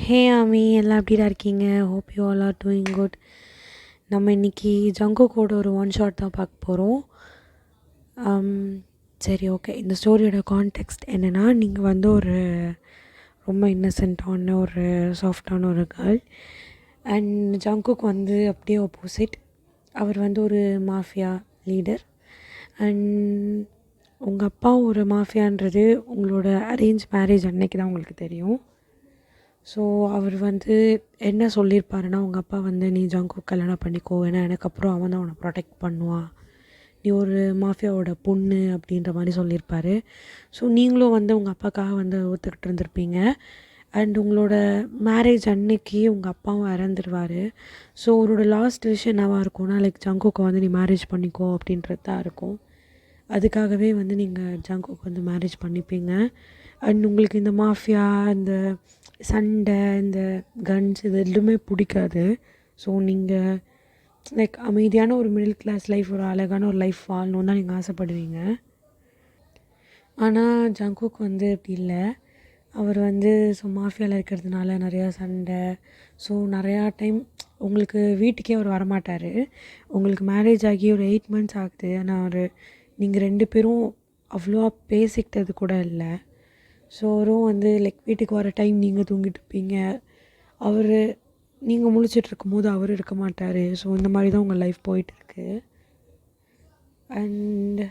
ஹே ஆமி, எல்லாம் எப்படிடா இருக்கீங்க? Hope you all are doing good. நம்ம இன்றைக்கி ஜங்குக்கோட ஒரு ஒன் ஷாட் தான் பார்க்க போகிறோம். சரி, ஓகே. இந்த ஸ்டோரியோட கான்டெக்ஸ்ட் என்னென்னா, நீங்கள் வந்து ஒரு ரொம்ப இன்னசென்ட்டான ஒரு சாஃப்டான ஒரு கேர்ள், அண்ட் ஜங்குக் வந்து அப்படியே ஆப்போசிட். அவர் வந்து ஒரு மாஃபியா லீடர், அண்ட் உங்கள் அப்பா ஒரு மாஃபியான்றது உங்களோட அரேஞ்ச் மேரேஜ் அன்னைக்கு தான் உங்களுக்கு தெரியும். ஸோ அவர் வந்து என்ன சொல்லியிருப்பாருன்னா, உங்கள் அப்பா வந்து நீ ஜங்குக் கல்யாணம் பண்ணிக்கோ, ஏன்னா எனக்கப்புறம் அவன் தான் உன்னை ப்ரொடெக்ட் பண்ணுவான், நீ ஒரு மாஃபியாவோட பொண்ணு அப்படின்ற மாதிரி சொல்லியிருப்பாரு. ஸோ நீங்களும் வந்து உங்கள் அப்பாக்காக வந்து ஒத்துக்கிட்டு இருந்திருப்பீங்க. அண்ட் உங்களோட மேரேஜ் அன்னைக்கு உங்கள் அப்பாவும் இறந்துருவார். ஸோ அவரோட லாஸ்ட் விஷயம் என்னவாக இருக்கும்னா, லைக் ஜங்குக்கை வந்து நீ மேரேஜ் பண்ணிக்கோ அப்படின்றது தான் இருக்கும். அதுக்காகவே வந்து நீங்கள் ஜங்குக்கு வந்து மேரேஜ் பண்ணிப்பீங்க. அண்ட் உங்களுக்கு இந்த மாஃபியா, இந்த சண்டை, இந்த கன்ஸ் இது எதுவுமே பிடிக்காது. ஸோ நீங்கள் லைக் அமைதியான ஒரு மிடில் கிளாஸ் லைஃப், ஒரு அழகான ஒரு லைஃப் வாழணுன்னு தான் நீங்கள் ஆசைப்படுவீங்க. ஆனால் ஜங்குக் வந்து அப்படி இல்லை. அவர் வந்து ஸோ மாஃபியாவில் இருக்கிறதுனால நிறையா சண்டை. ஸோ நிறையா டைம் உங்களுக்கு வீட்டுக்கே அவர் வரமாட்டார். உங்களுக்கு மேரேஜ் ஆகி ஒரு 8 months ஆகுது, ஆனால் நீங்கள் 2 பேரும் அவ்வளோவா பேசிக்கிட்டது கூட இல்லை. ஸோ அவரும் வந்து லைக் வீட்டுக்கு வர டைம் நீங்கள் தூங்கிட்டு இருப்பீங்க, அவர் நீங்கள் முழிச்சிட்ருக்கும் போது அவர் இருக்க மாட்டார். ஸோ இந்த மாதிரி தான் உங்கள் லைஃப் போயிட்டுருக்கு. அண்ட்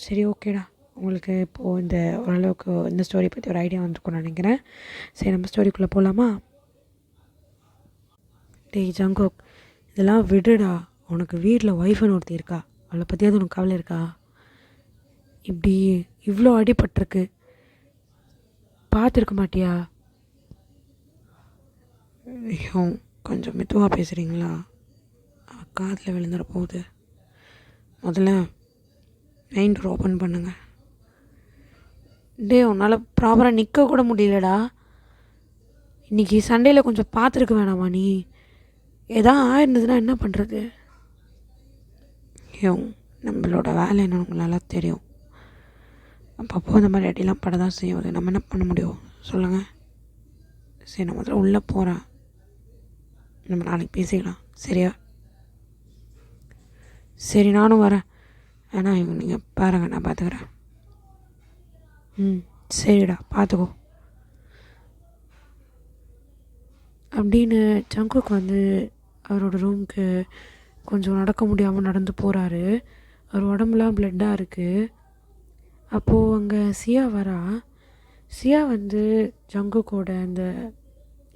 சரி, ஓகேடா, உங்களுக்கு இப்போது இந்த ஓரளவுக்கு இந்த ஸ்டோரி பற்றி ஒரு ஐடியா வந்துருக்கும்னு நினைக்கிறேன். சரி, நம்ம ஸ்டோரிக்குள்ளே போகலாமா? டேய் ஜங்குக், இதெல்லாம் விடுடா. உனக்கு வீட்டில் ஒய்ஃப்னு ஒருத்தி இருக்கா, அவளை பற்றியாவது உனக்கு கவலை இருக்கா? இப்படி இவ்வளோ அடிபட்டிருக்கு, பார்த்துருக்க மாட்டியா? ஐயோ, கொஞ்சம் மெதுவாக பேசுகிறீங்களா? காதில் விழுந்துட போகுது. முதல்ல மெயின் டோர் ஓப்பன் பண்ணுங்க. டே, உன்னால் ப்ராப்பராக நிற்க கூட முடியலடா. இன்றைக்கி சண்டேயில் கொஞ்சம் பார்த்துருக்க வேணாமா நீ? எதாவது ஆயிருந்ததுன்னா என்ன பண்ணுறது? ஐயோ, நம்மளோட வேலை என்னன்னு உங்களுக்கு நல்லா தெரியும். அப்பப்போ இந்த மாதிரி அடிலாம் பட தான் செய்யும். அது நம்ம என்ன பண்ண முடியும் சொல்லுங்கள்? சரி, நான் முதல்ல உள்ளே போகிறேன். நம்ம நாளைக்கு பேசிக்கலாம், சரியா? சரி, நானும் வரேன். ஏன்னா நீங்கள் பாருங்கள், நான் பார்த்துக்கிறேன். சரிடா, பார்த்துக்கோ அப்படின்னு ஜங்குக் வந்து அவரோட ரூமுக்கு கொஞ்சம் நடக்க முடியாமல் நடந்து போகிறாரு. அவர் உடம்புலாம் பிளட்டாக இருக்குது. அப்போது அங்கே சியா வரா. சியா வந்து ஜங்குக்கோட அந்த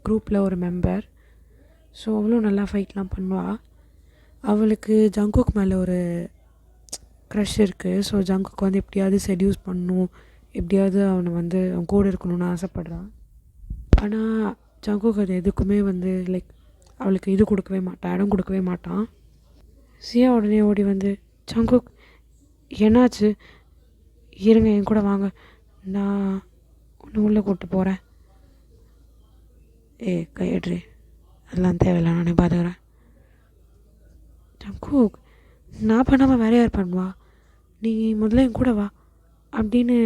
குரூப்பில் ஒரு மெம்பர். ஸோ அவளும் நல்லா ஃபைட்லாம் பண்ணுவாள். அவளுக்கு ஜங்குக் மேலே ஒரு க்ரஷ் இருக்குது. ஸோ ஜங்குக் வந்து எப்படியாவது செடியூஸ் பண்ணணும், எப்படியாவது அவனை வந்து அவன் கூட இருக்கணும்னு ஆசைப்பட்றான். ஆனால் ஜங்குக் அது எதுக்குமே வந்து லைக் அவளுக்கு இது கொடுக்கவே மாட்டான், இடம் கொடுக்கவே மாட்டான். சியா உடனே ஓடி வந்து, ஜங்குக் என்னாச்சு? இருங்க, என் கூட வாங்க, நான் ஒன்று உள்ளே கூப்பிட்டு போகிறேன். கையெட்ரி, அதெல்லாம் தேவையில்லை, நானே பார்த்துக்கிறேன். ஜங்குக், நான் பண்ணாமல் வேற யார் பண்ணுவா? நீ முதல்ல என் கூட வா அப்படின்னு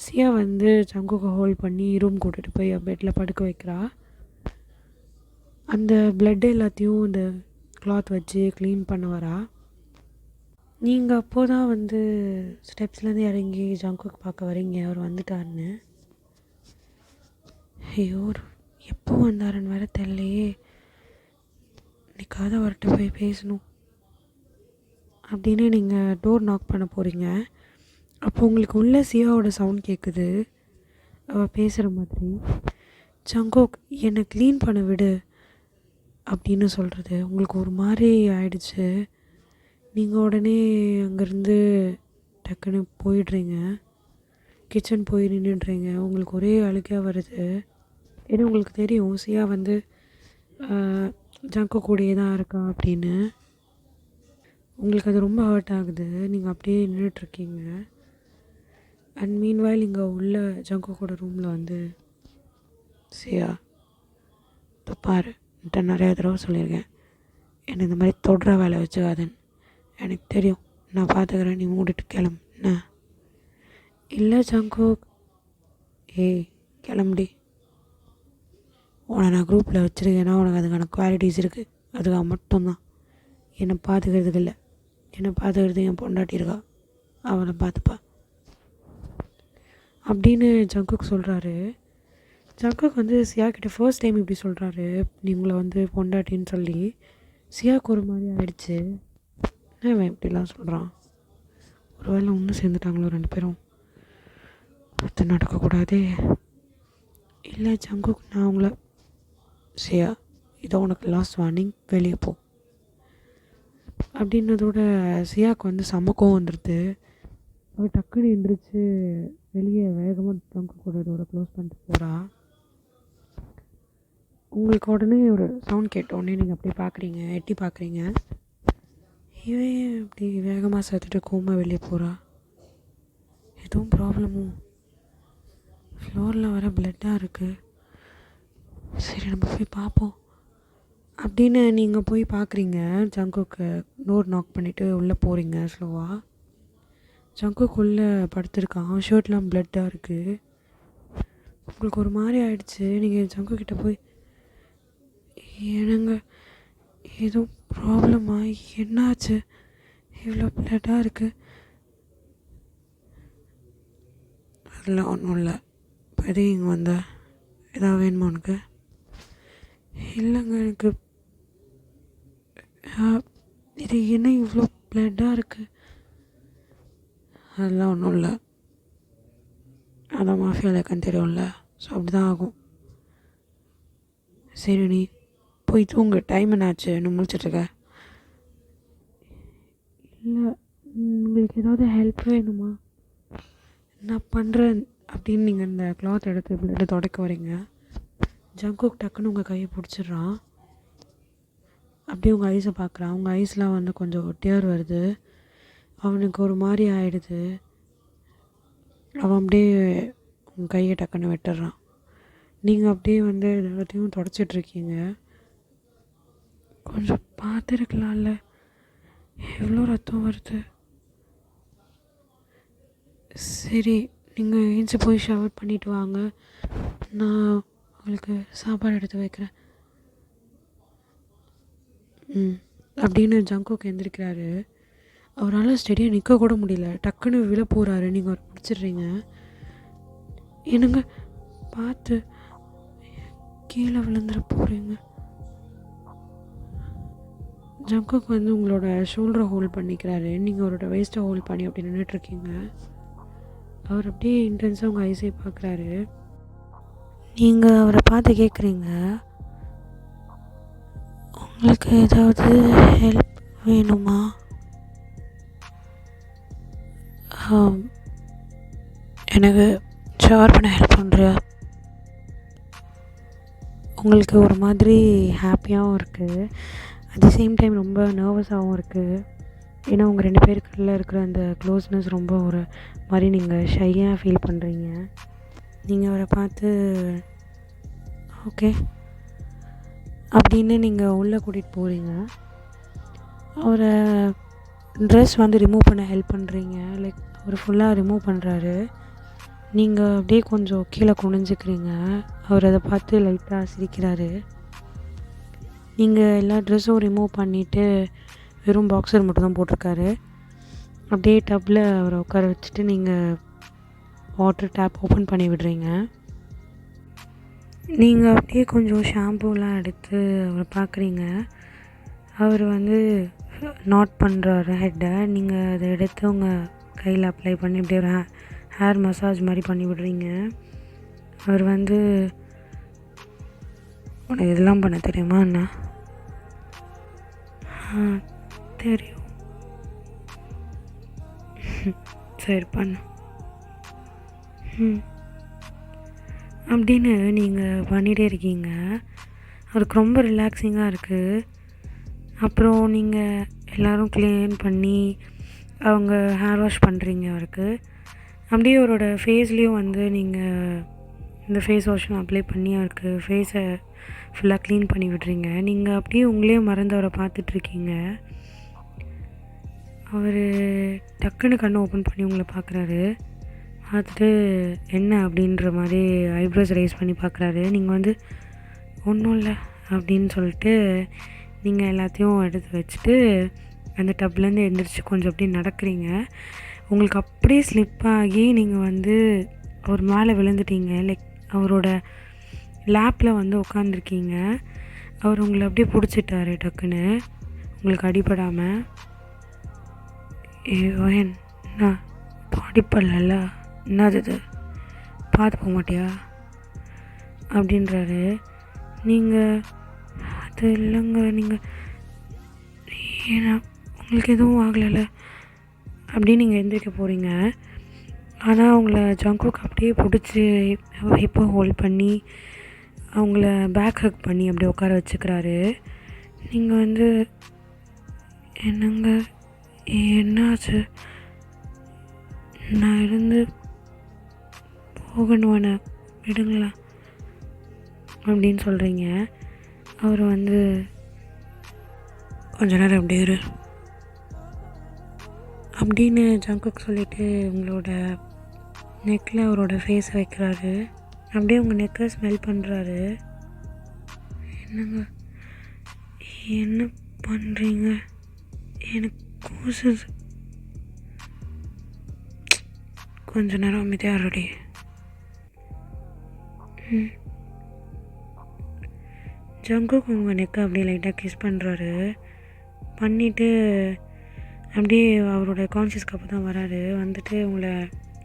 சியா வந்து ஜங்குக்கை ஹோல்ட் பண்ணி ரூம் கூட்டிகிட்டு போய் பெட்டில் படுக்க வைக்கிறா. அந்த பிளட் எல்லாத்தையும் இந்த கிளாத் வச்சு க்ளீன் பண்ண வரா. நீங்கள் அப்போது தான் வந்து ஸ்டெப்ஸ்லேருந்து இறங்கி ஜங்குக் பார்க்க வரீங்க, அவர் வந்துட்டாருன்னு. ஐயோ, எப்போ வந்தாருன்னு வேறு தெரியலையே. இன்னைக்காவது அவர்கிட்ட போய் பேசணும் அப்படின்னு நீங்கள் டோர் நாக் பண்ண போகிறீங்க. அப்போ உங்களுக்கு உள்ள சியாவோட சவுண்ட் கேட்குது, அவள் பேசுகிற மாதிரி. ஜங்குக், என்னை க்ளீன் பண்ண விடு அப்படின்னு சொல்கிறது உங்களுக்கு ஒரு மாதிரி ஆயிடுச்சு. நீங்கள் உடனே அங்கேருந்து டக்குன்னு போயிடுறீங்க, கிச்சன் போய் நின்றுடுறீங்க. உங்களுக்கு ஒரே அழுகையாக வருது. ஏன்னா உங்களுக்கு தெரியும் சியா வந்து ஜங்குக் கூடயே தான் இருக்கா அப்படின்னு. உங்களுக்கு அது ரொம்ப ஹர்ட் ஆகுது. நீங்கள் அப்படியே நின்றுட்டுருக்கீங்க. அண்ட் மீன்வாயில் இங்கே உள்ள ஜங்குக்கோட ரூமில் வந்து, சியா தப்பாரு என்கிட்ட நிறையா தடவை சொல்லியிருக்கேன், என்னை இந்த மாதிரி தொடுற வேலை வச்சுக்காதுன்னு. எனக்கு தெரியும், நான் பார்த்துக்கிறேன், நீ மூடிட்டு கிளம்பு. என்ன? இல்லை ஜங்குக், கிளம்புடி. உன்னை நான் குரூப்பில் வச்சுருக்கேன்னா உனக்கு அதுக்கான குவாலிட்டிஸ் இருக்குது, அதுக்காக மட்டும்தான். என்னை பார்த்துக்கிறதுக்கு இல்லை, என்னை பார்த்துக்கிறதுக்கு என் பொண்டாட்டி இருக்கா, அவளை பார்த்துப்பா அப்படின்னு ஜங்குக் சொல்கிறாரு. ஜங்குக் வந்து சியா கிட்ட ஃபர்ஸ்ட் டைம் இப்படி சொல்கிறாரு, நீ உங்களை வந்து பொண்டாட்டின்னு சொல்லி. சியாவுக்கு ஒரு மாதிரி ஆயிடுச்சு. இவன் இப்படிலாம் சொல்கிறான், ஒரு வேளை ஒன்று சேர்ந்துட்டாங்களோ 2 பேரும், அது நடக்கக்கூடாதே. இல்லை ஜங்குக், நான் உங்களை சியா இதோ உனக்கு லாஸ்ட் வார்னிங், வெளியே போ அப்படின்னதோட சியாவுக்கு வந்து கோவம் வந்துடுது. அவள் டக்குன்னு எழுந்திரிச்சு வெளியே வேகமாக ஜங்குக் கூட இதோட க்ளோஸ் பண்ணிட்டு போகிறா. உங்களுக்கு உடனே ஒரு சவுண்ட் கேட்டோடனே நீங்கள் அப்படியே பார்க்குறீங்க, எட்டி பார்க்குறீங்க. இவன் இப்படி வேகமாக சேர்த்துட்டு கோமா வெளியே போகிறா. எதுவும் ப்ராப்ளமும், ஃப்ளோரில் வர பிளட்டாக இருக்குது. சரி நம்ம போய் பார்ப்போம் அப்படின்னு நீங்கள் போய் பார்க்குறீங்க. ஜங்குக்கு டோர் நாக் பண்ணிவிட்டு உள்ளே போகிறீங்க ஸ்லோவாக. ஜங்குக்கு உள்ளே படுத்துருக்கான், ஷர்ட்லாம் பிளட்டாக இருக்குது. உங்களுக்கு ஒரு மாதிரி ஆகிடுச்சு. நீங்கள் ஜங்குக்கிட்ட போய், என்னங்க எதுவும் ப்ராப்ளமா, என்னாச்சு, இவ்வளோ பிளட்டாக இருக்குது? அதெல்லாம் ஒன்றும் இல்லை, இப்போ எதுவும் இங்கே வந்த ஏதாவது வேணுமா உனக்கு? இல்லைங்க, எனக்கு இது என்ன இவ்வளோ பிளட்டாக இருக்குது? அதெல்லாம் ஒன்றும் இல்லை, அதான் மாஃபியா லெக்கன்னு தெரியும்ல, ஸோ அப்படி தான் ஆகும். சரி நீ போய் தூங்கு, டைம் என்னாச்சு, இன்னும் முடிச்சிட்ருக்க? இல்லை, உங்களுக்கு ஏதாவது ஹெல்ப் வேணுமா? நான் பண்ணுறேன் அப்படின்னு நீங்கள் இந்த கிளாத் எடுத்து பிளட்டை துடைக்க வரீங்க. ஜங்குக் டக்குன்னு உங்கள் கையை பிடிச்சிட்றான். அப்படியே உங்கள் ஐஸை பார்க்குறான். உங்கள் ஐஸ்லாம் வந்து கொஞ்சம் டியர் வருது. அவனுக்கு ஒரு மாதிரி ஆகிடுது. அவன் அப்படியே உங்கள் கையை டக்குன்னு வெட்டுறான். நீங்கள் அப்படியே வந்து எல்லாத்தையும் தொடச்சிட்ருக்கீங்க. கொஞ்சம் பார்த்துருக்கலாம்ல, எவ்வளோ ரத்தம் வருது. சரி நீங்கள் ஏஞ்சி போய் ஷவர் பண்ணிவிட்டு வாங்க, நான் உங்களுக்கு சாப்பாடு எடுத்து வைக்கிறேன் அப்படின்னு ஜங்குக் எந்திரிக்கிறாரு. அவரால் ஸ்டெடியாக நிற்க கூட முடியல, டக்குன்னு விழ போகிறாரு. நீங்கள் அவர் பிடிச்சிடுறீங்க. என்னங்க பார்த்து, கீழே விழுந்துட போகிறீங்க. ஜங்குக் வந்து உங்களோட ஷோல்டரை ஹோல்ட் பண்ணிக்கிறாரு. நீங்கள் அவரோட வேஸ்ட்டை ஹோல்ட் பண்ணி அப்படி நின்றுட்டுருக்கீங்க. அவர் அப்படியே இன்டென்ஸாக உங்கள் ஐஸை பார்க்குறாரு. நீங்கள் அவரை பார்த்து கேட்குறீங்க, உங்களுக்கு ஏதாவது ஹெல்ப் வேணுமா? எனக்கு ஷவர் பண்ண ஹெல்ப் பண்ணுறியா? உங்களுக்கு ஒரு மாதிரி ஹாப்பியாகவும் இருக்குது, அட் தி சேம் டைம் ரொம்ப நர்வஸாகவும் இருக்குது. ஏன்னா உங்கள் 2 பேருக்குள்ளே இருக்கிற அந்த க்ளோஸ்னஸ் ரொம்ப ஒரு மாதிரி நீங்கள் ஷையாக ஃபீல் பண்ணுறீங்க. நீங்கள் அவரை பார்த்து ஓகே அப்படின்னு நீங்கள் உள்ளே கூட்டிகிட்டு போகிறீங்க. அவரை ட்ரெஸ் வந்து ரிமூவ் பண்ண ஹெல்ப் பண்ணுறீங்க. லைக் அவர் ஃபுல்லாக ரிமூவ் பண்ணுறாரு. நீங்கள் அப்படியே கொஞ்சம் கீழே குனிஞ்சிக்கிறீங்க. அவர் அதை பார்த்து லைட்டாக சிரிக்கிறாரு. நீங்கள் எல்லா ட்ரெஸ்ஸும் ரிமூவ் பண்ணிவிட்டு வெறும் பாக்ஸர் மட்டும் தான் போட்டிருக்காரு. அப்படியே டப்பில் அவரை உட்கார வச்சுட்டு நீங்கள் வாட்டர் டேப் ஓப்பன் பண்ணி விடுறீங்க. நீங்கள் அப்படியே கொஞ்சம் ஷாம்பூலாம் எடுத்து அவரை பார்க்குறீங்க. அவர் வந்து நாட் பண்ணுறாரு ஹெட்டை. நீங்கள் அதை எடுத்து உங்கள் கையில் அப்ளை பண்ணி அப்படியே ஒரு ஹேர் மசாஜ் மாதிரி பண்ணி விடுறீங்க. அவர் வந்து உனக்கு இதெல்லாம் பண்ண தெரியுமா என்ன? தெரியும். சரி பண்ணு அப்படின்னு நீங்கள் பண்ணிகிட்டே இருக்கீங்க. அவருக்கு ரொம்ப ரிலாக்ஸிங்காக இருக்குது. அப்புறம் நீங்கள் எல்லோரும் க்ளீன் பண்ணி அவங்க ஹேர் வாஷ் பண்ணுறீங்க அவருக்கு. அப்படியே அவரோட ஃபேஸ்லேயும் வந்து நீங்கள் இந்த ஃபேஸ் வாஷும் அப்ளை பண்ணி அவருக்கு ஃபேஸை ஃபுல்லாக க்ளீன் பண்ணி விடுறீங்க. நீங்கள் அப்படியே உங்களே மறந்து அவரை பார்த்துட்ருக்கீங்க. அவர் டக்குன்னு கண்ணை ஓப்பன் பண்ணி உங்களை பார்க்குறாரு. பார்த்துட்டு என்ன அப்படின்ற மாதிரி ஐப்ரோஸ் ரைஸ் பண்ணி பார்க்குறாரு. நீங்கள் வந்து ஒன்றும் இல்லை அப்படின்னு சொல்லிட்டு நீங்கள் எல்லாத்தையும் எடுத்து வச்சுட்டு அந்த டப்லேருந்து எழுந்திரிச்சு கொஞ்சம் அப்படியே நடக்கிறீங்க. உங்களுக்கு அப்படியே ஸ்லிப் ஆகி நீங்கள் வந்து அவர் மேலே விழுந்துட்டீங்க. லைக் அவரோட லேப்பில் வந்து உட்காந்துருக்கீங்க. அவர் உங்களை அப்படியே பிடிச்சிட்டாரு டக்குன்னு, உங்களுக்கு அடிபடாமல். என்ன அடிப்படல, என்னது இது, பார்த்து போக மாட்டியா அப்படின்றாரு. நீங்கள் அது இல்லைங்க, நீங்கள் ஏன்னா உங்களுக்கு எதுவும் ஆகலைல்ல அப்படின்னு நீங்கள் எந்திரிக்க போகிறீங்க. ஆனால் அவங்கள ஜங்குக் அப்படியே பிடிச்சி ஹிப்பை ஹோல்ட் பண்ணி அவங்கள பேக் ஹக் பண்ணி அப்படியே உட்கார வச்சுக்கிறாரு. நீங்கள் வந்து என்னங்க என்னாச்சு, நான் இருந்து போகணும்னு விடுங்களா அப்படின்னு சொல்கிறீங்க. அவர் வந்து கொஞ்ச நேரம் அப்படியே இரு அப்படின்னு ஜங்குக் சொல்லிவிட்டு உங்களோட நெக்கில் அவரோட ஃபேஸை வைக்கிறாரு. அப்படியே உங்கள் நெக்கை ஸ்மெல் பண்ணுறாரு. என்னங்க என்ன பண்ணுறீங்க, எனக்கு கூசுது. கொஞ்ச நேரம் அமைதியாக ரெடி. ஜங்குக் உங்கள் நெக்கை அப்படியே லைட்டாக கிஸ் பண்ணுறாரு. பண்ணிவிட்டு அப்படியே அவரோட கான்ஷியஸ்க்கு அப்போ தான் வராரு. வந்துட்டு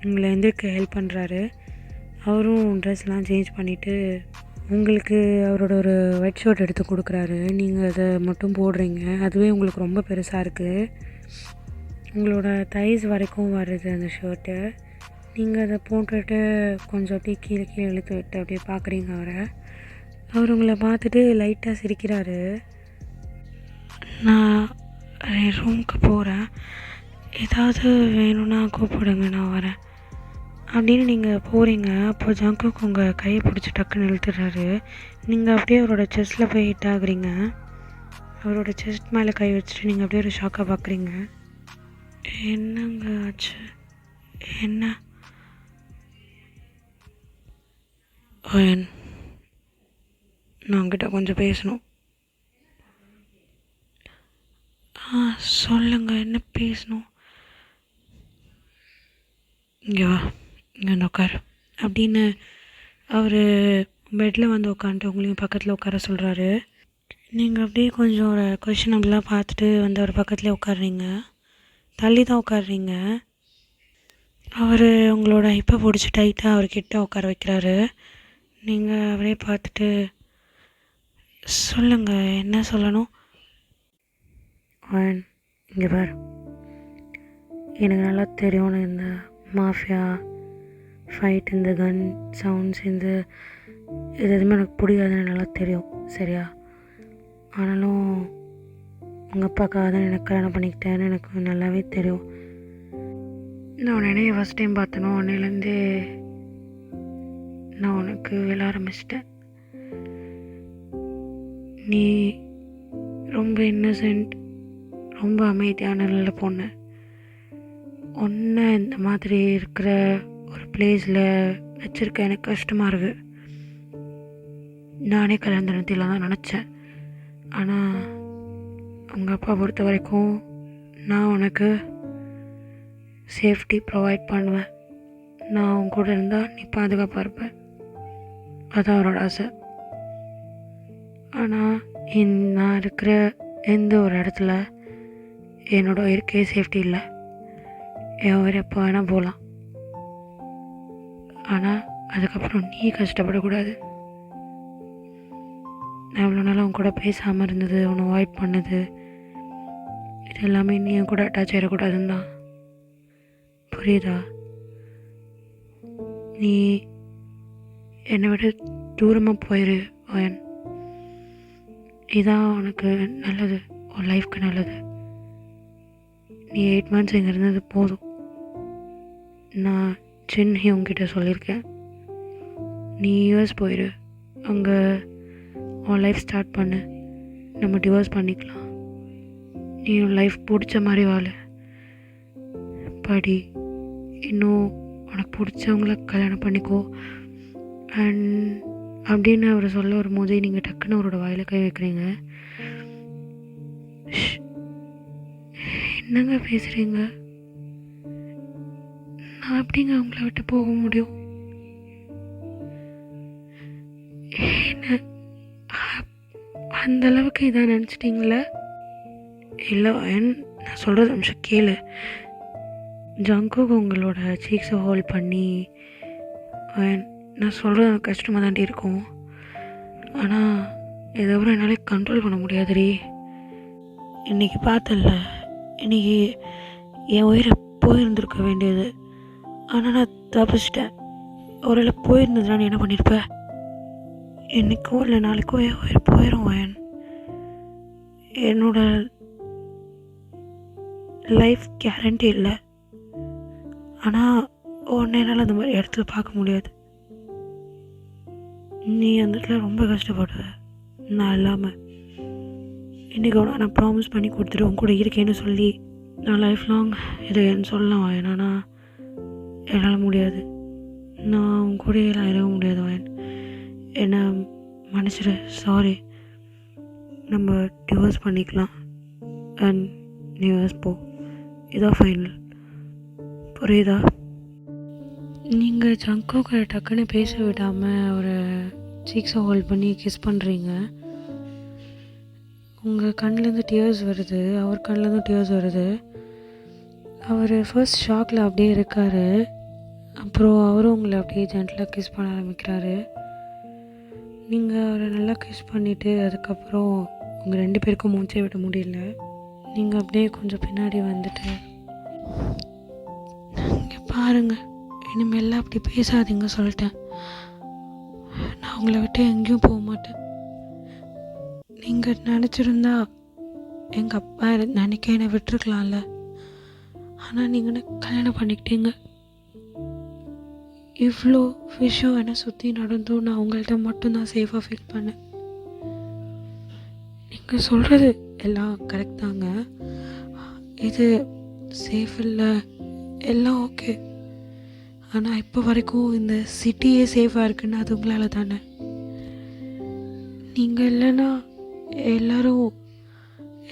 உங்களை எந்திரிக்க ஹெல்ப் பண்ணுறாரு. அவரும் ட்ரெஸ்லாம் சேஞ்ச் பண்ணிவிட்டு உங்களுக்கு அவரோட ஒரு ஒயிட் ஷர்ட் எடுத்து கொடுக்குறாரு. நீங்கள் அதை மட்டும் போடுறீங்க. அதுவே உங்களுக்கு ரொம்ப பெருசாக இருக்குது. உங்களோட தைஸ் வரைக்கும் வருது அந்த ஷர்ட்டு. நீங்கள் அதை போட்டுட்டு கொஞ்சம் அப்படியே கீழே கீழே இழுத்து விட்டு அப்படியே பார்க்குறீங்க அவரை. அவர் உங்களை பார்த்துட்டு லைட்டாக சிரிக்கிறாரு. நான் என் ரூமுக்கு போகிறேன், ஏதாவது வேணும்னா கூப்பிடுங்க, நான் வரேன் அப்படின்னு நீங்கள் போகிறீங்க. அப்போ ஜங்குக் உங்கள் கையை பிடிச்சி டக்குன்னு இழுத்துடுறாரு. நீங்கள் அப்படியே அவரோட செஸ்ட்டில் போய் ஹிட் ஆகுறீங்க. அவரோட செஸ்ட் மேலே கை வச்சுட்டு நீங்கள் அப்படியே ஒரு ஷாக்காக பார்க்குறீங்க. என்னங்க ஆச்சு, என்ன? நான் உங்ககிட்ட கொஞ்சம் பேசணும். சொல்லுங்கள், என்ன பேசணும்? இங்கே வா, இங்கே வந்து உட்காரு அப்படின்னு அவர் பெட்டில் வந்து உட்காந்துட்டு உங்களையும் பக்கத்தில் உட்கார சொல்கிறாரு. நீங்கள் அப்படியே கொஞ்சம் ஒரு கொஷினபிளாக பார்த்துட்டு வந்து அவர் பக்கத்துலேயே உட்காடுறீங்க. தள்ளி தான் உட்காடுறீங்க. அவர் உங்களோட ஹிப்பை பிடிச்சி டைட்டாக அவர்கிட்ட உட்கார வைக்கிறாரு. நீங்கள் அவரே பார்த்துட்டு சொல்லுங்கள், என்ன சொல்லணும்? இங்கே பார், எனக்கு நல்லா தெரியும் இந்த மாஃபியா ஃபைட், இந்த கன் சவுண்ட்ஸ், இது எதுவுமே எனக்கு பிடிக்காதுன்னு நல்லா தெரியும், சரியா? ஆனாலும் உங்கள் அப்பாக்காக தான் எனக்கு கல்யாணம் பண்ணிக்கிட்டேன்னு எனக்கு நல்லாவே தெரியும். நான் உன்னை ஃபஸ்ட் டைம் பார்த்தனோ அன்னையிலேருந்தே நான் உனக்கு விழ ஆரம்பிச்சிட்டேன். நீ ரொம்ப இன்னசென்ட், ரொம்ப அமைதியான நல்ல பொண்ணு. ஒன்று இந்த மாதிரி இருக்கிற ஒரு பிளேஸில் வச்சுருக்க எனக்கு கஷ்டமாக இருக்குது. நானே கல்யாண நேரத்தில் தான் நினச்சேன். ஆனால் உங்கள் அப்பா பொறுத்த வரைக்கும் நான் உனக்கு சேஃப்டி ப்ரொவைட் பண்ணுவேன். நான் உன் கூட இருந்தால் நீ பாதுகாப்பாக இருப்பேன். அதான் அவரோட ஆசை. ஆனால் நான் இருக்கிற எந்த ஒரு இடத்துல என்னோட உயிருக்கே சேஃப்டி இல்லை. என் உயிர் எப்போ வேணால் போகலாம். ஆனால் அதுக்கப்புறம் நீ கஷ்டப்படக்கூடாது. நான் எவ்வளோ நாள் அவன் கூட பேசாமல் இருந்தது, அவனை அவாய்ட் பண்ணது, இது எல்லாமே நீ என் கூட அட்டாச் ஆகிடக்கூடாதுன்னு தான். புரியுதா? நீ என்னை விட தூரமாக போயிரு அவன். இதான் உனக்கு நல்லது, உன் லைஃப்க்கு நல்லது. நீ 8 months இங்கே இருந்தது போதும். நான் சின் உங்ககிட்ட சொல்லியிருக்கேன், நீ யூஎஸ் போயிடு, அங்கே உன் லைஃப் ஸ்டார்ட் பண்ணு, நம்ம டிவோர்ஸ் பண்ணிக்கலாம். நீ உன் லைஃப் பிடிச்ச மாதிரி வாழு, படி, இன்னும் உனக்கு பிடிச்சவங்கள கல்யாணம் பண்ணிக்கோ. அண்ட் அப்படின்னு அவர் சொல்ல வரும்போதே நீங்கள் டக்குன்னு அவரோட வாயில் கை வைக்கிறீங்க. என்னங்க பேசுகிறீங்க? நான் எப்படிங்க அவங்கள விட்டு போக முடியும்? என்ன அந்த அளவுக்கு இதாக நினச்சிட்டிங்களே? இல்லை நான் சொல்கிறது நிமிஷம் கேளு. ஜங்குக்கு உங்களோட சீக்ஸை ஹோல்ட் பண்ணி நான் சொல்கிறது கஷ்டமாக தாண்டி இருக்கும். ஆனால் எதோ என்னால் கண்ட்ரோல் பண்ண முடியாதுடி. இன்றைக்கி பார்த்தல, இன்றைக்கி என் உயிரை போயிருந்துருக்க வேண்டியது. ஆனால் நான் தப்பிச்சிட்டேன். ஒருவேளை போயிருந்ததுனா நீ என்ன பண்ணியிருப்ப? இன்றைக்கோ இல்லை நாளைக்கோ என் உயிர் போயிடும். என்னோட லைஃப் கேரண்டி இல்லை. ஆனால் உன்னை என்னால் அந்த மாதிரி இடத்துல பார்க்க முடியாது. நீ அந்த இடத்துல ரொம்ப கஷ்டப்படுவ நான் இல்லாமல். இன்றைக்கி நான் ப்ராமிஸ் பண்ணி கொடுத்துட்டு உன் கூட இருக்கேன்னு சொல்லி நான் லைஃப் லாங் இதை சொல்லலாம் ஆனால் என்னால் முடியாது. நான் உன் கூடயெல்லாம் இருக்க முடியாது. என்னை மன்னிச்சிடு. சாரி. நம்ம டிவோர்ஸ் பண்ணிக்கலாம். அண்ட் டிவோர்ஸ் போ. இதான் ஃபைனல். புரியுதா? நீங்கள் ஜங்குக்கு டக்குன்னு பேச விடாமல் அவரை சீக்ஸை ஹோல்ட் பண்ணி கிஸ் பண்ணுறீங்க. உங்கள் கண்ணிலேருந்து டியர்ஸ் வருது, அவர் கண்ணிலேருந்து டியர்ஸ் வருது. அவர் ஃபர்ஸ்ட் ஷாக்கில் அப்படியே இருக்கார். அப்புறம் அவரும் உங்களை அப்படியே ஜென்டலாக கிஸ் பண்ண ஆரம்பிக்கிறாரு. நீங்கள் அவரை நல்லா கிஸ் பண்ணிவிட்டு அதுக்கப்புறம் உங்கள் 2 பேருக்கும் மூச்சே விட முடியல. நீங்கள் அப்படியே கொஞ்சம் பின்னாடி வந்துட்டு, இங்கே பாருங்கள், இனிமேல் அப்படி பேசாதீங்க சொல்லிட்டேன். நான் உங்களை விட்டு எங்கேயும் போக மாட்டேன். நீங்கள் நினச்சிருந்தா எங்கள் அப்பா நினைக்க என்னை விட்டுருக்கலாம்ல. ஆனால் நீங்கள் கல்யாணம் பண்ணிக்கிட்டீங்க. இவ்வளோ விஷயம் என்னை சுற்றி நடந்தும் நான் உங்கள்கிட்ட மட்டும்தான் சேஃபாக ஃபீல் பண்ணேன். நீங்கள் சொல்கிறது எல்லாம் கரெக்ட் தாங்க. இது சேஃப் இல்லை, எல்லாம் ஓகே. ஆனால் இப்போ வரைக்கும் இந்த சிட்டியே சேஃபாக இருக்குன்னு அது உங்களால் தானே. நீங்கள் இல்லைன்னா எல்லோரும்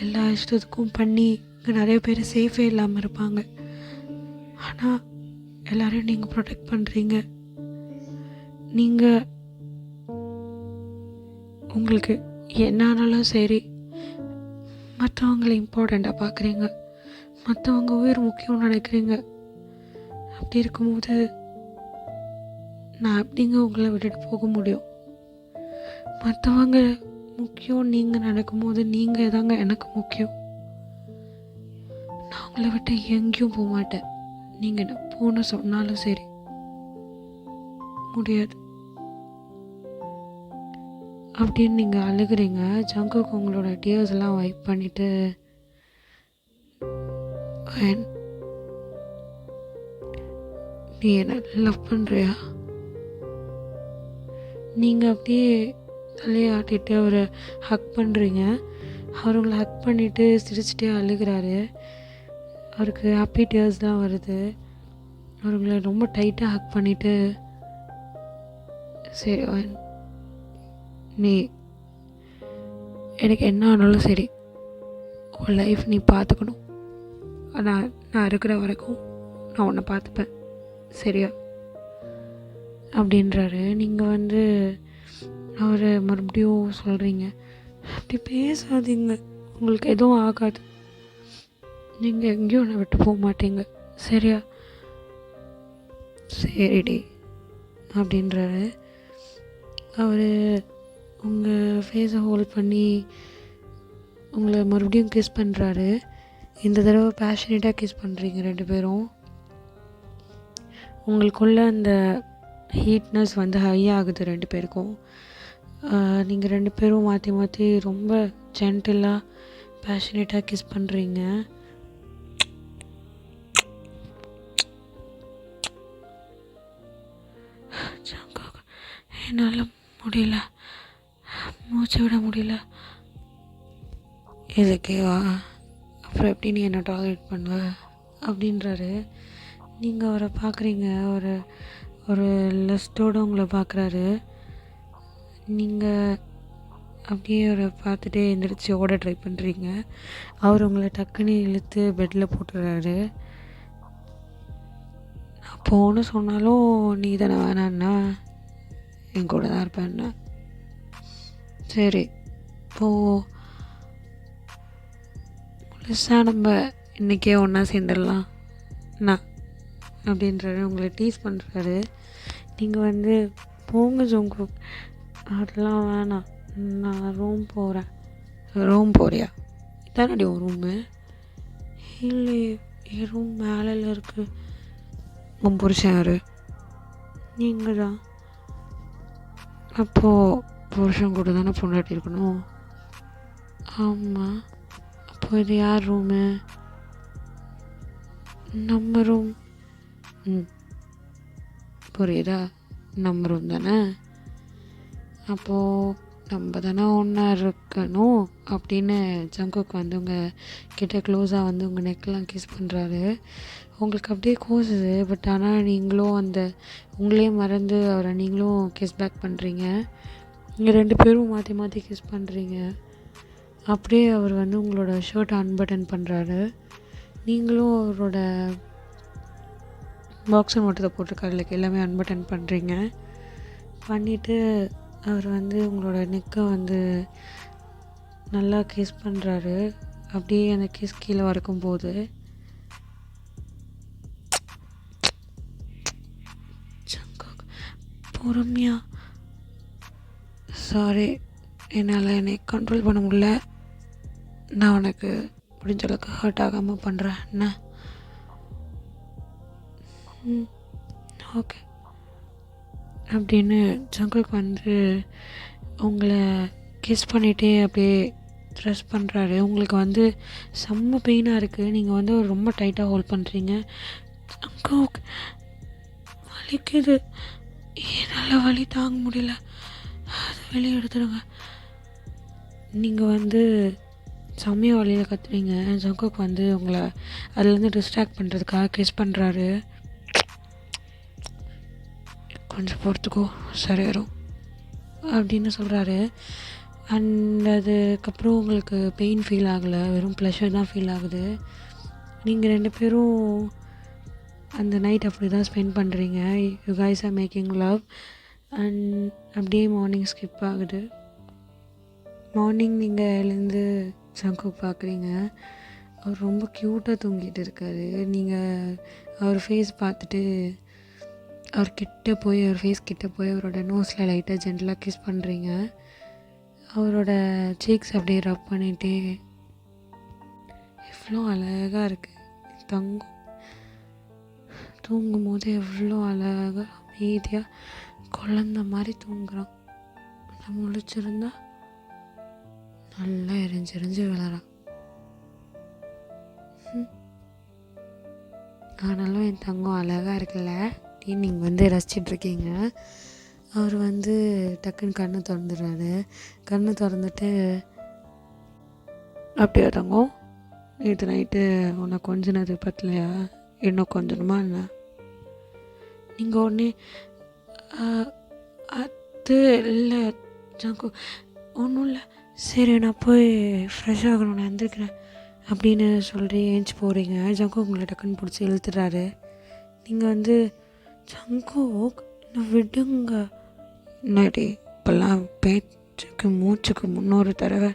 எல்லா இஷ்டத்துக்கும் பண்ணி இங்கே நிறைய பேர் சேஃபே இல்லாமல் இருப்பாங்க. ஆனால் எல்லோரையும் நீங்கள் ப்ரொடெக்ட் பண்ணுறீங்க. நீங்கள் உங்களுக்கு என்னானாலும் சரி மற்றவங்களை இம்பார்ட்டண்ட்டாக பார்க்குறீங்க. மற்றவங்க உயிர் முக்கியம்னு நினைக்கிறீங்க. அப்படி இருக்கும்போது நான் எப்படிங்க உங்களை விட்டுட்டு போக முடியும்? மற்றவங்க முக்கியம் நீங்கள் நினைக்கும் போது நீங்கள் தாங்க எனக்கு முக்கியம். நான் உங்களை விட்டு எங்கேயும் போக மாட்டேன். நீங்கள் என்ன போன சொன்னாலும் சரி முடியாது. அப்படின்னு நீங்கள் அழுகிறீங்க. ஜங்குக்கு உங்களோட டியர்ஸ் எல்லாம் வைப் பண்ணிவிட்டு, நீ என்ன லவ் பண்ணுறியா? நீங்கள் அப்படியே தலையை ஆட்டிட்டு அவரை ஹக் பண்ணுறீங்க. அவர் உங்களை ஹக் பண்ணிவிட்டு சிரிச்சிட்டே அழுகிறாரு. அவருக்கு ஹாப்பி டியர்ஸ் தான் வருது. அவர் உங்களை ரொம்ப டைட்டாக ஹக் பண்ணிவிட்டு, சரி நீ எனக்கு என்ன ஆனாலும் சரி உன் லைஃப் நீ பார்த்துக்கணும். ஆனால் நான் இருக்கிற வரைக்கும் நான் உன்னை பார்த்துப்பேன், சரியா? அப்படின்றாரு. நீங்கள் அவரை மறுபடியும் சொல்கிறீங்க, அப்படி பேசாதீங்க, உங்களுக்கு எதுவும் ஆகாது, நீங்கள் எங்கேயும் என்னை விட்டு போக மாட்டீங்க, சரியா? சரிடி அப்படின்றாரு. அவர் உங்கள் ஃபேஸை ஹோல்ட் பண்ணி உங்களை மறுபடியும் கிஸ் பண்ணுறாரு. இந்த தடவை பேஷனேட்டாக கிஸ் பண்ணுறீங்க 2 பேரும். உங்களுக்குள்ள அந்த ஹீட்னஸ் ஹை ஆகுது 2 பேருக்கும். நீங்கள் 2 பேரும் மாற்றி மாற்றி ரொம்ப ஜென்டிலாக பேஷனேட்டாக கிஸ் பண்ணுறீங்க. என்னால் முடியல, மூச்சு விட முடியல. இதுக்கேவா? அப்புறம் எப்படி நீ என்ன டாலரேட் பண்ணுவ அப்படின்றாரு. நீங்கள் அவரை பார்க்குறீங்க. ஒரு லஸ்ட்டோடு உங்களை பார்க்குறாரு. நீங்கள் அப்படியே அவரை பார்த்துட்டே எந்திரிச்சு ஓட ட்ரை பண்ணுறீங்க. அவர் உங்களை டக்குன்னு இழுத்து பெட்டில் போட்டுறாரு. நான் போன்னு சொன்னாலும் நீ தானே வேணான்னா என் கூட தான் இருப்பேன்னா. சரி இப்போது முழுசாக நம்ம இன்றைக்கே ஒன்றா சேர்ந்துடலாம் நான் அப்படின்றாரு. உங்களை டீஸ் பண்ணுறாரு. நீங்கள் போங்க ஜோங்கு, அதெல்லாம் வேணாம், நான் ரூம் போகிறேன். ரூம் போறியா? இதானடி உன் ரூமு? இல்லை, என் ரூம் மேலே இருக்குது. உன் புருஷன் யார்? நீங்கள் தான். அப்போது புருஷன் கூட தானே பொண்டாட்டி இருக்கணும்? ஆமாம். அப்போ இது யார் ரூமு? நம்ம ரூம். புரியுதா? நம்ம ரூம் தானே. அப்போது நம்ம தானே ஒன்றா இருக்கணும் அப்படின்னு ஜங்குக்கு உங்கள் கிட்ட க்ளோஸாக உங்கள் நெக்கெலாம் கிஸ் பண்ணுறாரு. உங்களுக்கு அப்படியே கோசுது. பட் ஆனால் நீங்களும் உங்களே மறந்து அவரை நீங்களும் கிஸ் பேக் பண்ணுறீங்க. நீங்கள் 2 பேரும் மாற்றி மாற்றி கிஸ் பண்ணுறீங்க. அப்படியே அவர் உங்களோட ஷர்ட்டை அன்பட்டன் பண்ணுறாரு. நீங்களும் அவரோட பாக்ஸர் மட்டும் போட்டிருக்காரு எல்லாமே அன்பட்டன் பண்ணுறீங்க. பண்ணிவிட்டு அவர் உங்களோட நெக்கை நல்லா கிஸ் பண்ணுறாரு. அப்படியே அந்த கிஸ் கீழே வறக்கும்போது பொறுமையா, சாரி, என்னால் என்னை கண்ட்ரோல் பண்ண முடியல, நான் உனக்கு முடிஞ்ச அளவுக்கு ஹர்ட் ஆகாமல் பண்ணுறேன் என்ன? ஓகே அப்படின்னு ஜங்குக்கு உங்களை கிஸ் பண்ணிகிட்டே அப்படியே ட்ரெஸ் பண்ணுறாரு. உங்களுக்கு செம்ம பெயினாக இருக்குது. நீங்கள் ரொம்ப டைட்டாக ஹோல்ட் பண்ணுறீங்க. ஜங்குக் வலிக்குது, என்னால் வலி தாங்க முடியல, அது வெளியே எடுத்துடுங்க. நீங்கள் செம்மைய வழியில் கத்துறீங்க. ஜங்குக் உங்களை அதுலேருந்து டிஸ்ட்ராக்ட் பண்ணுறதுக்காக கிஸ் பண்ணுறாரு. கொஞ்சம் பொறுத்துக்கோ, சரியாயிரும் அப்படின்னு சொல்கிறாரு. அண்ட் அதுக்கப்புறம் உங்களுக்கு பெயின் ஃபீல் ஆகலை, வெறும் ப்ளஷர் தான் ஃபீல் ஆகுது. நீங்கள் 2 பேரும் அந்த நைட் அப்படி தான் ஸ்பெண்ட் பண்ணுறீங்க. You guys are making love. And அப்படியே மார்னிங் ஸ்கிப் ஆகுது. மார்னிங் நீங்கள் எழுந்து ஜங்குக் பார்க்குறீங்க. அவர் ரொம்ப க்யூட்டாக தூங்கிட்டு இருக்காரு. நீங்கள் அவர் ஃபேஸ் பார்த்துட்டு அவர் ஃபேஸ் கிட்டே போய் அவரோட நோஸில் லைட்டாக ஜென்டலாக கிஸ் பண்ணுறீங்க. அவரோட சீக்ஸ் அப்படியே ரப் பண்ணிகிட்டே, எவ்வளோ அழகாக இருக்குது தங்கம், தூங்கும் போது எவ்வளோ அழகாக அமைதியாக குழந்த மாதிரி தூங்குறான். நம்ம முழிச்சிருந்தா நல்லா எரிஞ்சு விளறான். ஆனாலும் என் தங்கம் அழகாக இருக்குல்ல அப்படின்னு நீங்கள் ரசிச்சிட்ருக்கீங்க. அவர் டக்குன்னு கண்ணை திறந்துடுறாரு. கண்ணை திறந்துட்டு, அப்படியா தங்கம், நேற்று நைட்டு உன்னை கொஞ்சினது பத்தலையா, இன்னும் கொஞ்சணுமா என்ன? நீங்கள் உடனே அது இல்லை ஜங்கு, ஒன்றும் இல்லை, சரி நான் போய் ஃப்ரெஷ் ஆகணும், நான் எந்திருக்கிறேன் அப்படின்னு சொல்லி ஏஞ்சி போகிறீங்க. ஜங்கு உங்களை டக்குன்னு பிடிச்சி இழுத்துறாரு. நீங்கள் ஜங்கு நான் விடுங்க, என்னடி இப்போல்லாம் பேச்சுக்கு மூச்சுக்கு 300 தடவை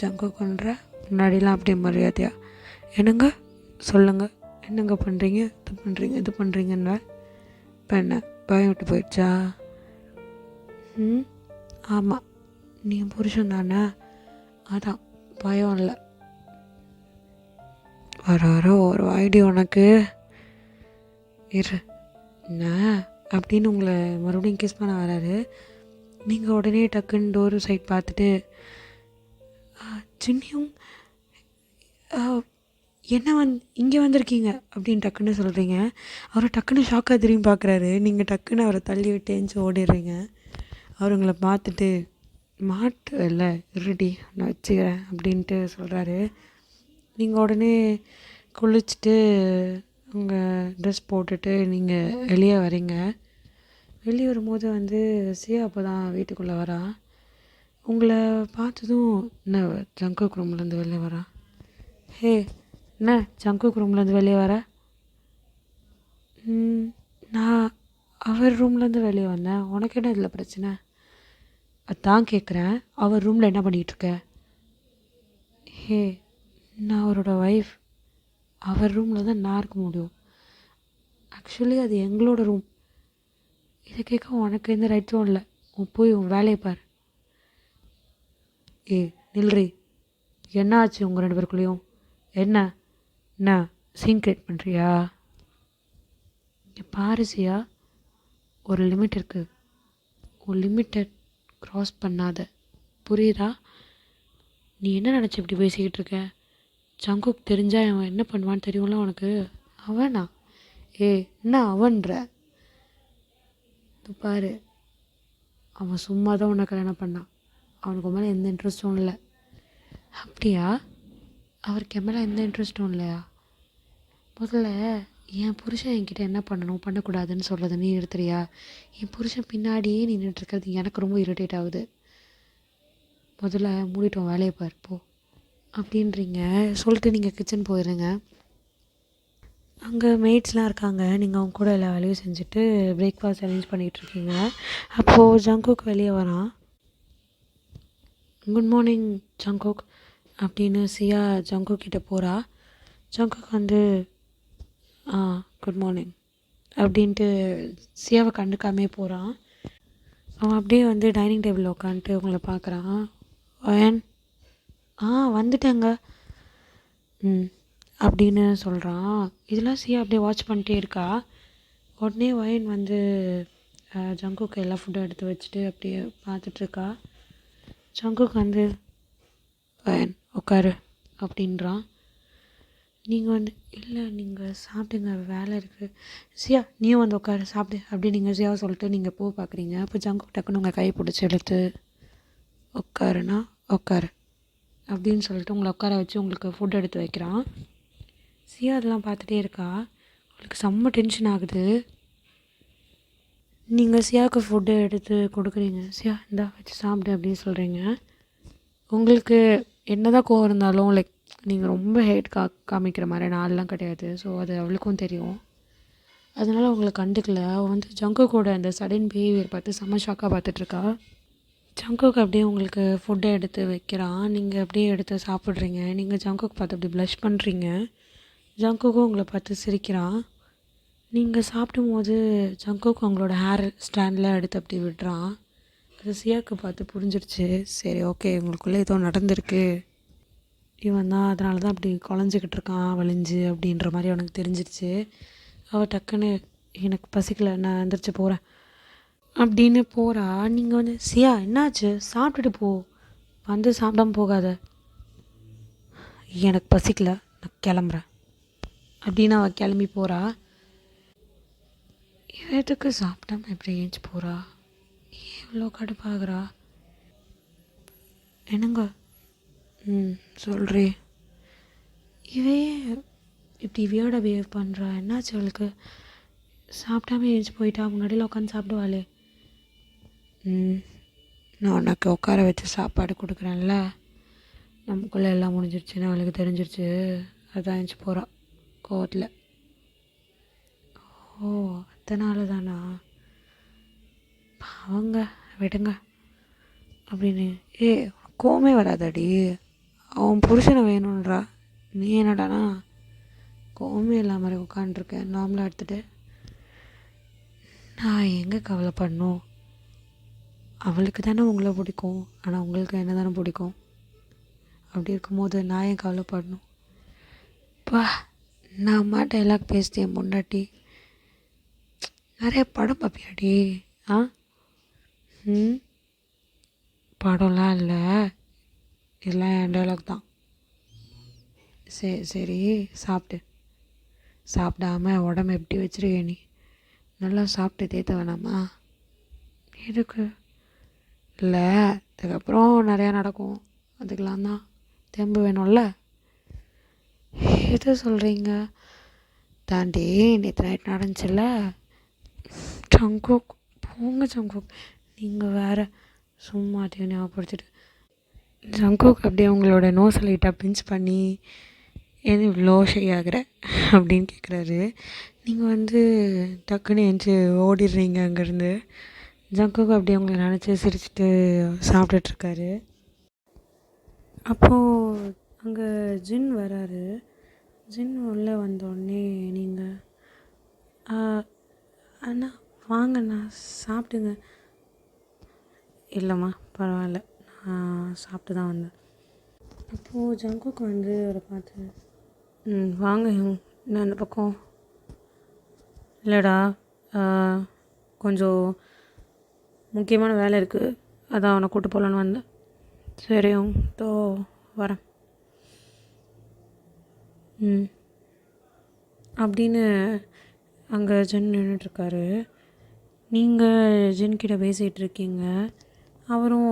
ஜங்கு பண்ணுற, முன்னாடிலாம் அப்படியே மரியாதையா என்னங்க சொல்லுங்கள், என்னங்க பண்ணுறீங்க, இது பண்ணுறீங்கன்னு. இப்போ என்ன பயம் விட்டு போயிடுச்சா? ஆமாம், நீ புருஷன் தானே, அதான் பயம் இல்லை. வர ஒரு ஐடியா உனக்கு இரு என்ன அப்படின்னு உங்களை மறுபடியும் கிஸ் பண்ண வராரு. நீங்கள் உடனே டக்குன்னு டோர் சைட் பார்த்துட்டு, சின்னியும் என்ன இங்கே வந்திருக்கீங்க அப்படின்னு டக்குன்னு சொல்கிறீங்க. அவரை டக்குன்னு ஷாக்காக திரும்பி பார்க்குறாரு. நீங்கள் டக்குன்னு அவரை தள்ளி விட்டு ஏஞ்சி ஓடிடுறீங்க. அவர் உங்களை பார்த்துட்டு, மாட்டு இல்லை இருடி நான் வச்சுக்கிறேன் அப்படின்ட்டு சொல்கிறாரு. நீங்கள் உடனே குளிச்சுட்டு உங்கள் ட்ரெஸ் போட்டுட்டு நீங்கள் வெளியே வரீங்க. வெளியே வரும்போது வந்து சியா அப்போ தான் வீட்டுக்குள்ளே வரா. உங்களை பார்த்ததும் என்ன ஜங்குக் ரூம்லேருந்து வெளியே வரா. ஹே என்ன ஜங்குக் ரூம்லேருந்து வெளியே வர? நான் அவர் ரூம்லேருந்து வெளியே வந்தேன். உனக்கு என்ன இதில் பிரச்சனை? அதான் கேட்குறேன், அவர் ரூமில் என்ன பண்ணிகிட்ருக்க? ஹே நான் அவரோட ஒய்ஃப். அவர் ரூமில் தான் நான் இருக்க முடியும். ஆக்சுவலி அது எங்களோட ரூம். இதை கேட்க உனக்கு எந்த ரைட்ஸும் இல்லை. போய் உன் வேலையை பார். நில்றி, என்ன ஆச்சு உங்கள் 2 பேருக்குள்ளேயும்? என்ன சீன் கிரியேட் பண்ணுறியா? பாரிசியா, ஒரு லிமிட் இருக்குது. ஒரு லிமிட்டை க்ராஸ் பண்ணாத, புரியுதா? நீ என்ன நினச்சி இப்படி பேசிக்கிட்டு இருக்க? ஜங்குக் தெரிஞ்சால் அவன் என்ன பண்ணுவான்னு தெரியும்ல உனக்கு. அவனா? என்ன அவன்ற? பாரு, அவன் சும்மா தான் உன்னை கல்யாணம் பண்ணான். அவனுக்கு மேலே எந்த இன்ட்ரெஸ்ட்டும் இல்லை. அப்படியா? அவருக்கு என் மேலே எந்த இன்ட்ரெஸ்ட்டும் இல்லையா? முதல்ல என் புருஷன் என்கிட்ட என்ன பண்ணணும் பண்ணக்கூடாதுன்னு சொல்கிறத நீ நிறுத்துறியா? என் புருஷன் பின்னாடியே நீ நின்றுட்டுருக்கிறது எனக்கு ரொம்ப இரிட்டேட் ஆகுது. முதல்ல மூடிட்டோம் வேலையை பார் போ அப்படின்றீங்க. சொல்லிட்டு நீங்கள் கிச்சன் போயிடுங்க. அங்கே மெய்ட்ஸ்லாம் இருக்காங்க. நீங்கள் அவங்க கூட எல்லா வேலையும் செஞ்சுட்டு பிரேக்ஃபாஸ்ட் அரேஞ்ச் பண்ணிகிட்ருக்கீங்க. அப்போது ஜங்குக் வெளியே வரான். குட் மார்னிங் ஜங்குக் அப்படின்னு சியா ஜங்குக் கிட்டே போகிறா. ஜங்குக் வந்து குட் மார்னிங் அப்படின்ட்டு சியாவை கண்டுக்காமே போகிறான். அவன் அப்படியே வந்து டைனிங் டேபிளில் உட்காந்துட்டு உங்களை பார்க்குறான். வயன் வந்துட்டேங்க அப்படின்னு சொல்கிறான். இதெல்லாம் சியா அப்படியே வாட்ச் பண்ணிட்டே இருக்கா. உடனே வயன் வந்து ஜங்குக்கு எல்லா ஃபுட்டும் எடுத்து வச்சுட்டு அப்படியே பார்த்துட்ருக்கா. ஜங்குக்கு வந்து வயன் உட்காரு அப்படின்றான். நீங்கள் வந்து இல்லை நீங்கள் சாப்பிடுங்க வேலை இருக்குது. சியா நீயும் வந்து உட்காரு சாப்பிடு அப்படி நீங்கள் சியாவை சொல்லிட்டு நீங்கள் பூ பார்க்குறீங்க. அப்போ ஜங்குக்கு டக்குன்னு உங்கள் கை பிடிச்சி எடுத்து உட்காருனா உட்காரு அப்படின்னு சொல்லிட்டு உங்களை உட்கார வச்சு உங்களுக்கு ஃபுட் எடுத்து வைக்கிறான். சியா அதெல்லாம் பார்த்துட்டே இருக்கா. அவளுக்கு செம்ம டென்ஷன் ஆகுது. நீங்கள் சியாவுக்கு ஃபுட்டு எடுத்து கொடுக்குறீங்க. சியா இந்தா வச்சு சாப்பிடு அப்படின்னு சொல்கிறீங்க. உங்களுக்கு என்ன தான் கோவம் இருந்தாலும் லைக் நீங்கள் ரொம்ப ஹேட் காமிக்கிற மாதிரி நாளெலாம் கிடையாது. ஸோ அது அவளுக்கும் தெரியும். அதனால் அவங்களை கண்டுக்கல. அவள் வந்து ஜங்குக்கோட அந்த சடன் பிஹேவியர் பார்த்து செம்ம ஷாக்காக பார்த்துட்ருக்கா. ஜங்குக்கு அப்படியே உங்களுக்கு ஃபுட்டை எடுத்து வைக்கிறான். நீங்கள் அப்படியே எடுத்து சாப்பிட்றீங்க. நீங்கள் ஜங்குக்கு பார்த்து அப்படி ப்ளஷ் பண்ணுறீங்க. ஜங்குக்கும் உங்களை பார்த்து சிரிக்கிறான். நீங்கள் சாப்பிடும்போது ஜங்குக்கு அவங்களோட ஹேர் ஸ்டாண்டில் எடுத்து அப்படி விடுறான். அது சியாவுக்கு பார்த்து புரிஞ்சிடுச்சு. சரி ஓகே உங்களுக்குள்ளே ஏதோ நடந்திருக்கு, இவன் தான் அதனால தான் அப்படி குழஞ்சிக்கிட்டு இருக்கான் வலிஞ்சு அப்படின்ற மாதிரி அவனுக்கு தெரிஞ்சிடுச்சு. அவள் டக்குன்னு எனக்கு பசிக்கலை நான் எந்திரிச்சு போகிறேன் அப்படின்னு போகிறா. நீங்கள் வந்து சியா என்னாச்சு சாப்பிட்டுட்டு போ, வந்து சாப்பிடாம போகாத. எனக்கு பசிக்கலை நான் கிளம்புறேன் அப்படின்னு அவள் கிளம்பி போகிறா. எதுக்கு சாப்பிடாம எப்படி ஏஞ்சி போகிறா? இவ்வளோ கடுப்பாகிறா. என்னங்க சொல்கிறே இவே இப்படி வியர்டாக பிஹேவ் பண்ணுறா. என்னாச்சு அவளுக்கு? சாப்பிடாம ஏஞ்சி போயிட்டா. முன்னாடியில் உட்காந்து சாப்பிடுவாளே. நான் உனக்கு உட்கார வச்சு சாப்பாடு கொடுக்குறேன்ல, நமக்குள்ளே எல்லாம் முடிஞ்சிருச்சுன்னு அவளுக்கு தெரிஞ்சிருச்சு. அதான் ஏஞ்சி போகிறா கோவத்தில். ஓ அதனால தானா? அவங்க விடுங்க அப்படின்னு. கோவமே வராதடி, அவன் புருஷனை வேணுன்றா. நீ என்னடானா கோவமே இல்லாமல் மாதிரி உட்காண்ட்ருக்கேன் நார்மலாக எடுத்துகிட்டு. நான் எங்கே கவலைப்படணும்? அவளுக்கு தானே உங்களை பிடிக்கும், ஆனால் உங்களுக்கு என்ன தானே பிடிக்கும். அப்படி இருக்கும்போது நான் ஏன் கவலைப்படணும்? நான் அம்மா டைலாக் பேசிட்டேன் முன்னாடி. நிறைய படம் பார்ப்பியாடி? படம்லாம் இல்லை, இதெல்லாம் என் டைலாக் தான். சரி சாப்பிட்டு. சாப்பிடாம உடம்பு எப்படி வச்சுருக்க நீ? நல்லா சாப்பிட்டு தேத்த வேணாமா? எதுக்கு? இல்லை அதுக்கப்புறம் நிறையா நடக்கும், அதுக்கெலாம் தான் தெம்பு வேணும்ல. எது சொல்கிறீங்க? தாண்டி நேற்று நைட் நடந்துச்சுல்ல, ஜங்குக் போங்க ஜங்குக், நீங்கள் வேறு சும்மா அதையும் ஞாபகப்படுத்திட்டு. ஜங்குக் அப்படியே உங்களோட நோஸை லைட்டாக பிஞ்ச் பண்ணி ஏன் இவ்வளோ ஷை ஆகுற அப்படின்னு கேட்குறாரு. நீங்கள் வந்து டக்குன்னு எந்திச்சு ஓடிடுறீங்க அங்கேருந்து. ஜங்குக் அப்படியே உங்களை நினச்சி சிரிச்சுட்டு சாப்பிட்டுட்ருக்காரு. அப்போது அங்கே ஜின் வராரு. ஜின் உள்ளே வந்தோடனே நீங்கள் அண்ணா வாங்கண்ணா சாப்பிடுங்க. இல்லைம்மா பரவாயில்ல, நான் சாப்பிட்டு தான் வந்தேன். அப்போது ஜங்குக்கு வந்து அவரை பார்த்து வாங்க நான் அந்த பக்கம் இல்லைடா, கொஞ்சம் முக்கியமான வேலை இருக்குது, அதான் அவனை கூப்பிட்டு போகலான்னு வந்தேன். சரியும் தோ வரேன் அப்படின்னு அங்கே ஜென் நின்றுட்டுருக்காரு. நீங்கள் ஜென்கிட்ட பேசிகிட்டு இருக்கீங்க. அவரும்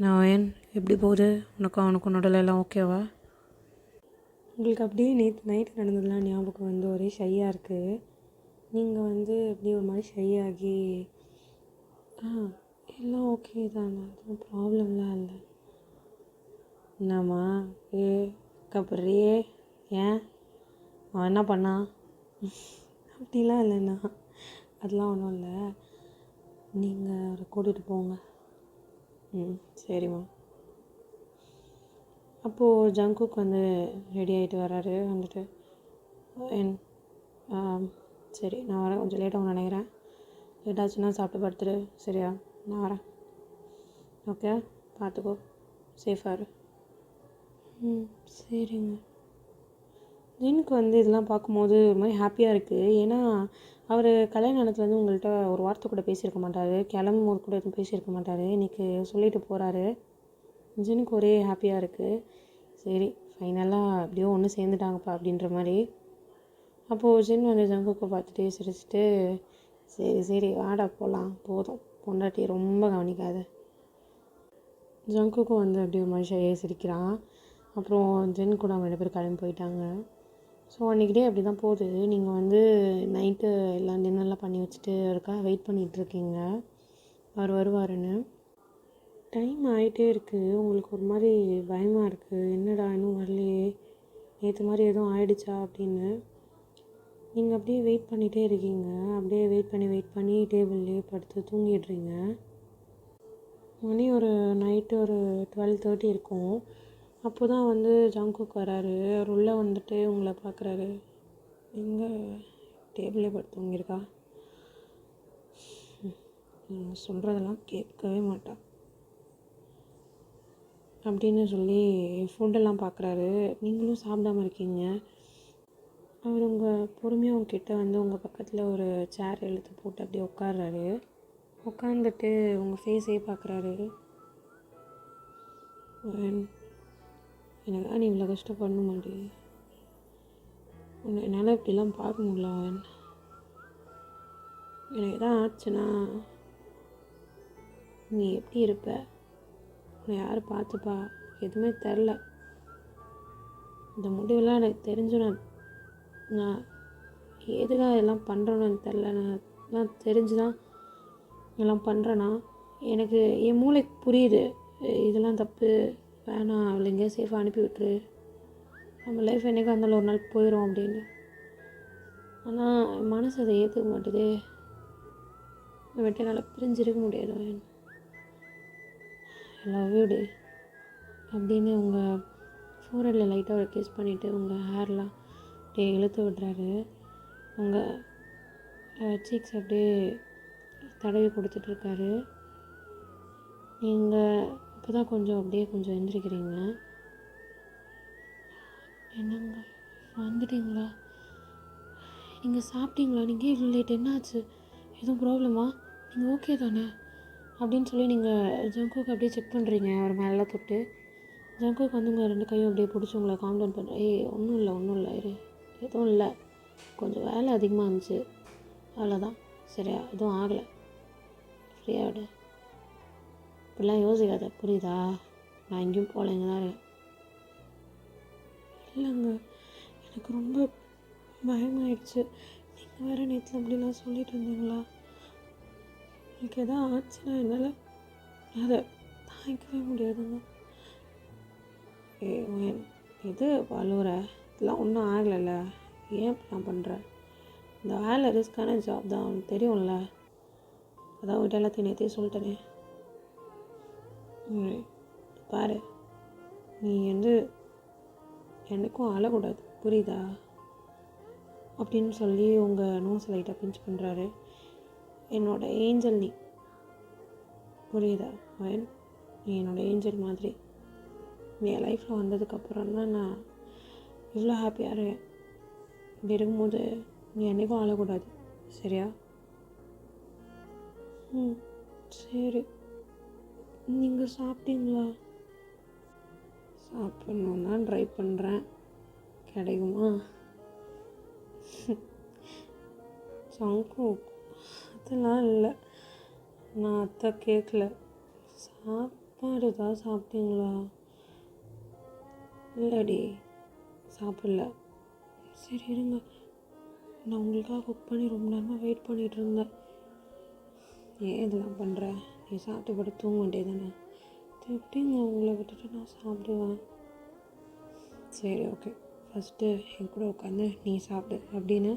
நான் ஏன் எப்படி போகுது, அவனுக்கும் நடுவில் எல்லாம் ஓகேவா? உங்களுக்கு அப்படியே நேற்று நைட்டு நடந்ததுலாம் ஞாபகம் வந்து ஒரே ஷையாக இருக்குது. நீங்கள் வந்து அப்படியே ஒரு மாதிரி ஷையாகி எல்லாம் ஓகே தானே, எதுவும் ப்ராப்ளம்லாம் இல்லை. என்னம்மா கப்புறியே, ஏன் அவன் என்ன பண்ணான்? அப்படிலாம் இல்லைண்ணா, அதெல்லாம் ஒன்றும் இல்லை, நீங்கள் அவரை கூட்டிகிட்டு போங்க. சரிம்மா. அப்போது ஜங்குக் வந்து ரெடி ஆகிட்டு வர்றாரு. வந்துட்டு சரி நான் வரேன், கொஞ்சம் லேட்டாக நினைக்கிறேன், லேட்டாச்சுன்னா சாப்பிட்டு படுத்துரு, சரியா? நான் வரேன், ஓகே, பார்த்துக்கோ, சேஃபாக இரு. சரிங்க. ஜினுக்கு வந்து இதெல்லாம் பார்க்கும்போது ஒரு மாதிரி ஹாப்பியாக இருக்குது. ஏன்னா அவர் கல்யாண நேரத்தில் வந்து உங்கள்கிட்ட ஒரு வார்த்தை கூட பேசியிருக்க மாட்டார், கிளம்பும் போது கூட எதுவும் பேசியிருக்க மாட்டார். இன்றைக்கி சொல்லிட்டு போகிறாரு. ஜினுக்கு ஒரே ஹாப்பியாக இருக்குது. சரி ஃபைனலாக எப்படியோ ஒன்று சேர்ந்துட்டாங்கப்பா அப்படின்ற மாதிரி. அப்போது ஜின் வந்து ஜங்குக்கை பார்த்துட்டு சிரிச்சிட்டு சரி வாடா போகலாம், போதும் பொண்டாட்டி ரொம்ப கவனிக்காத. ஜங்குக்கும் வந்து அப்படியே ஒரு மாதிரி சிரிக்கிறான். அப்புறம் ஜென் கூட அவங்க 2 பேரும் கிளம்பி போயிட்டாங்க. ஸோ அன்றைக்கி டே அப்படி தான் போகுது. நீங்கள் வந்து நைட்டு எல்லாம் டின்னர்லாம் பண்ணி வச்சுட்டு இருக்கா வெயிட் பண்ணிகிட்ருக்கீங்க அவர் வருவாருன்னு. டைம் ஆகிட்டே இருக்குது. உங்களுக்கு ஒரு மாதிரி பயமாக இருக்குது, என்னடா இன்னும் வரலையே, நேற்று மாதிரி எதுவும் ஆயிடுச்சா அப்படின்னு. நீங்கள் அப்படியே வெயிட் பண்ணிகிட்டே இருக்கீங்க. அப்படியே வெயிட் பண்ணி டேபிள்லேயே படுத்து தூங்கிடுறீங்க. மணி ஒரு நைட்டு ஒரு 12:30 இருக்கும். அப்போ தான் வந்து ஜங்குக் வராரு. அவர் உள்ளே வந்துட்டு உங்களை பார்க்குறாரு. எங்கே டேபிளே படுத்து தூங்கியிருக்கா, சொல்கிறதெல்லாம் கேட்கவே மாட்டா அப்படின்னு சொல்லி ஃபுட்டெல்லாம் பார்க்குறாரு. நீங்களும் சாப்பிடாமல் இருக்கீங்க. அவர் உங்கள் பொறுமையாக உங்ககிட்ட வந்து உங்கள் பக்கத்தில் ஒரு சேர் இழுத்து போட்டு அப்படியே உட்கார்றாரு. உட்காந்துட்டு உங்கள் ஃபேஸே பார்க்குறாரு. எனக்கு நீ இவ்வளோ கஷ்டப்படண மாட்டி, என்னால் இப்படிலாம் பார்க்க முடியல. எனக்கு எதாவது ஆச்சுன்னா நீ எப்படி இருப்ப, உன்னை யார் பார்த்துப்பா, எதுவுமே தெரில. இந்த முடிவெல்லாம் எனக்கு தெரிஞ்சு நான் எதுக்காக எல்லாம் பண்ணுறேன்னு எனக்கு தெரில. நான் தெரிஞ்சு தான் எல்லாம் பண்ணுறேன்னா எனக்கு என் மூளைக்கு புரியுது இதெல்லாம் தப்பு, வேணாம், அவளை எங்கேயா சேஃபாக அனுப்பி விட்டுரு, நம்ம லைஃப் என்றைக்கா இருந்தாலும் ஒரு நாள் போயிடும் அப்படின்னு. ஆனால் மனசு அதை ஏற்றுக்க மாட்டுதே. விட்டு என்னால் பிரிஞ்சிருக்க முடியாது. லவ் யூ டே அப்படின்னு உங்கள் ஃபோர்ஹெட்டில் லைட்டாக ஒரு கிஸ் பண்ணிவிட்டு உங்கள் ஹேர்லாம் அப்படியே இழுத்து விடுறாரு. உங்கள் சீக்ஸ் அப்படியே தடவி கொடுத்துட்ருக்காரு. நீங்கள் இப்போ தான் கொஞ்சம் எந்திரிக்கிறீங்க. என்னங்க வந்துட்டீங்களா, நீங்கள் சாப்பிட்டீங்களா, நீங்கள் இவ்வளோ லேட், என்னாச்சு, எதுவும் ப்ராப்ளமா, நீங்கள் ஓகே தானே அப்படின்னு சொல்லி நீங்கள் ஜங்குக்கு அப்படியே செக் பண்ணுறீங்க. அவர் மேலே தொட்டு ஜங்குக்கு வந்து உங்கள் 2 கையும் அப்படியே பிடிச்சி உங்களை காம் டவுன் பண்ணுறேன். ஒன்றும் இல்லை எதுவும் இல்லை, கொஞ்சம் வேலை அதிகமாக இருந்துச்சு, அவ்வளோதான், சரியா, எதுவும் ஆகலை, ஃப்ரீயாக விடு, இப்படிலாம் யோசிக்காத, புரியுதா, நான் எங்கேயும் போகலைங்க தான் இருக்கேன். இல்லைங்க எனக்கு ரொம்ப பயமாயிடுச்சு, நீங்கள் வேறு நேற்று அப்படிலாம் சொல்லிட்டு இருந்தீங்களா, எனக்கு எதாவது ஆச்சுன்னா என்னால் அதை தாங்கிக்கவே முடியாதுங்க. இது வலுற இதெல்லாம் ஒன்றும் ஆகலைல்ல, ஏன் இப்படிலாம் பண்ணுற? இந்த வேலை ரிஸ்க்கான ஜாப் தான், அவனுக்கு தெரியும்ல. அதான் விட்டு எல்லாத்தையும் நேற்றே சொல்லிட்டேனே. பாரு, நீ எனக்கும் அழக்கூடாது, புரியுதா? அப்படின்னு சொல்லி உங்கள் நோஸ் லைட்டாக பிஞ்ச் பண்ணுறாரு. என்னோட ஏஞ்சல் நீ, புரியுதா? நீ என்னோடய ஏஞ்சல் மாதிரி. நீ என் லைஃப்பில் வந்ததுக்கப்புறம் தான் நான் இவ்வளோ ஹாப்பியாக இருக்கேன். இப்படி இருக்கும்போது நீ என்றைக்கும் அழக்கூடாது, சரியா? சரி. நீங்கள் சாப்பிட்டீங்களா? சாப்பிட்ணுன்னு தான் ட்ரை பண்ணுறேன், கிடைக்குமா? ஜங்கு அதெல்லாம் இல்லை, நான் அத்தை கேட்கல. சாப்பாடு தான் சாப்பிட்டீங்களா? இல்லடி, சாப்பிடல. சரி இருங்க, நான் உங்களுக்காக குக் பண்ணி ரொம்ப நேரமாக வெயிட் பண்ணிகிட்டு இருந்தேன். ஏன் இதெல்லாம் பண்ணுற? நீ சாப்பிட்டு பட்டு தூங்க வேண்டியதானே? எப்படிங்க உங்களை விட்டுட்டு நான் சாப்பிடுவேன்? சரி ஓகே, ஃபஸ்ட்டு என் கூட உட்காந்து நீ சாப்பிடு அப்படின்னு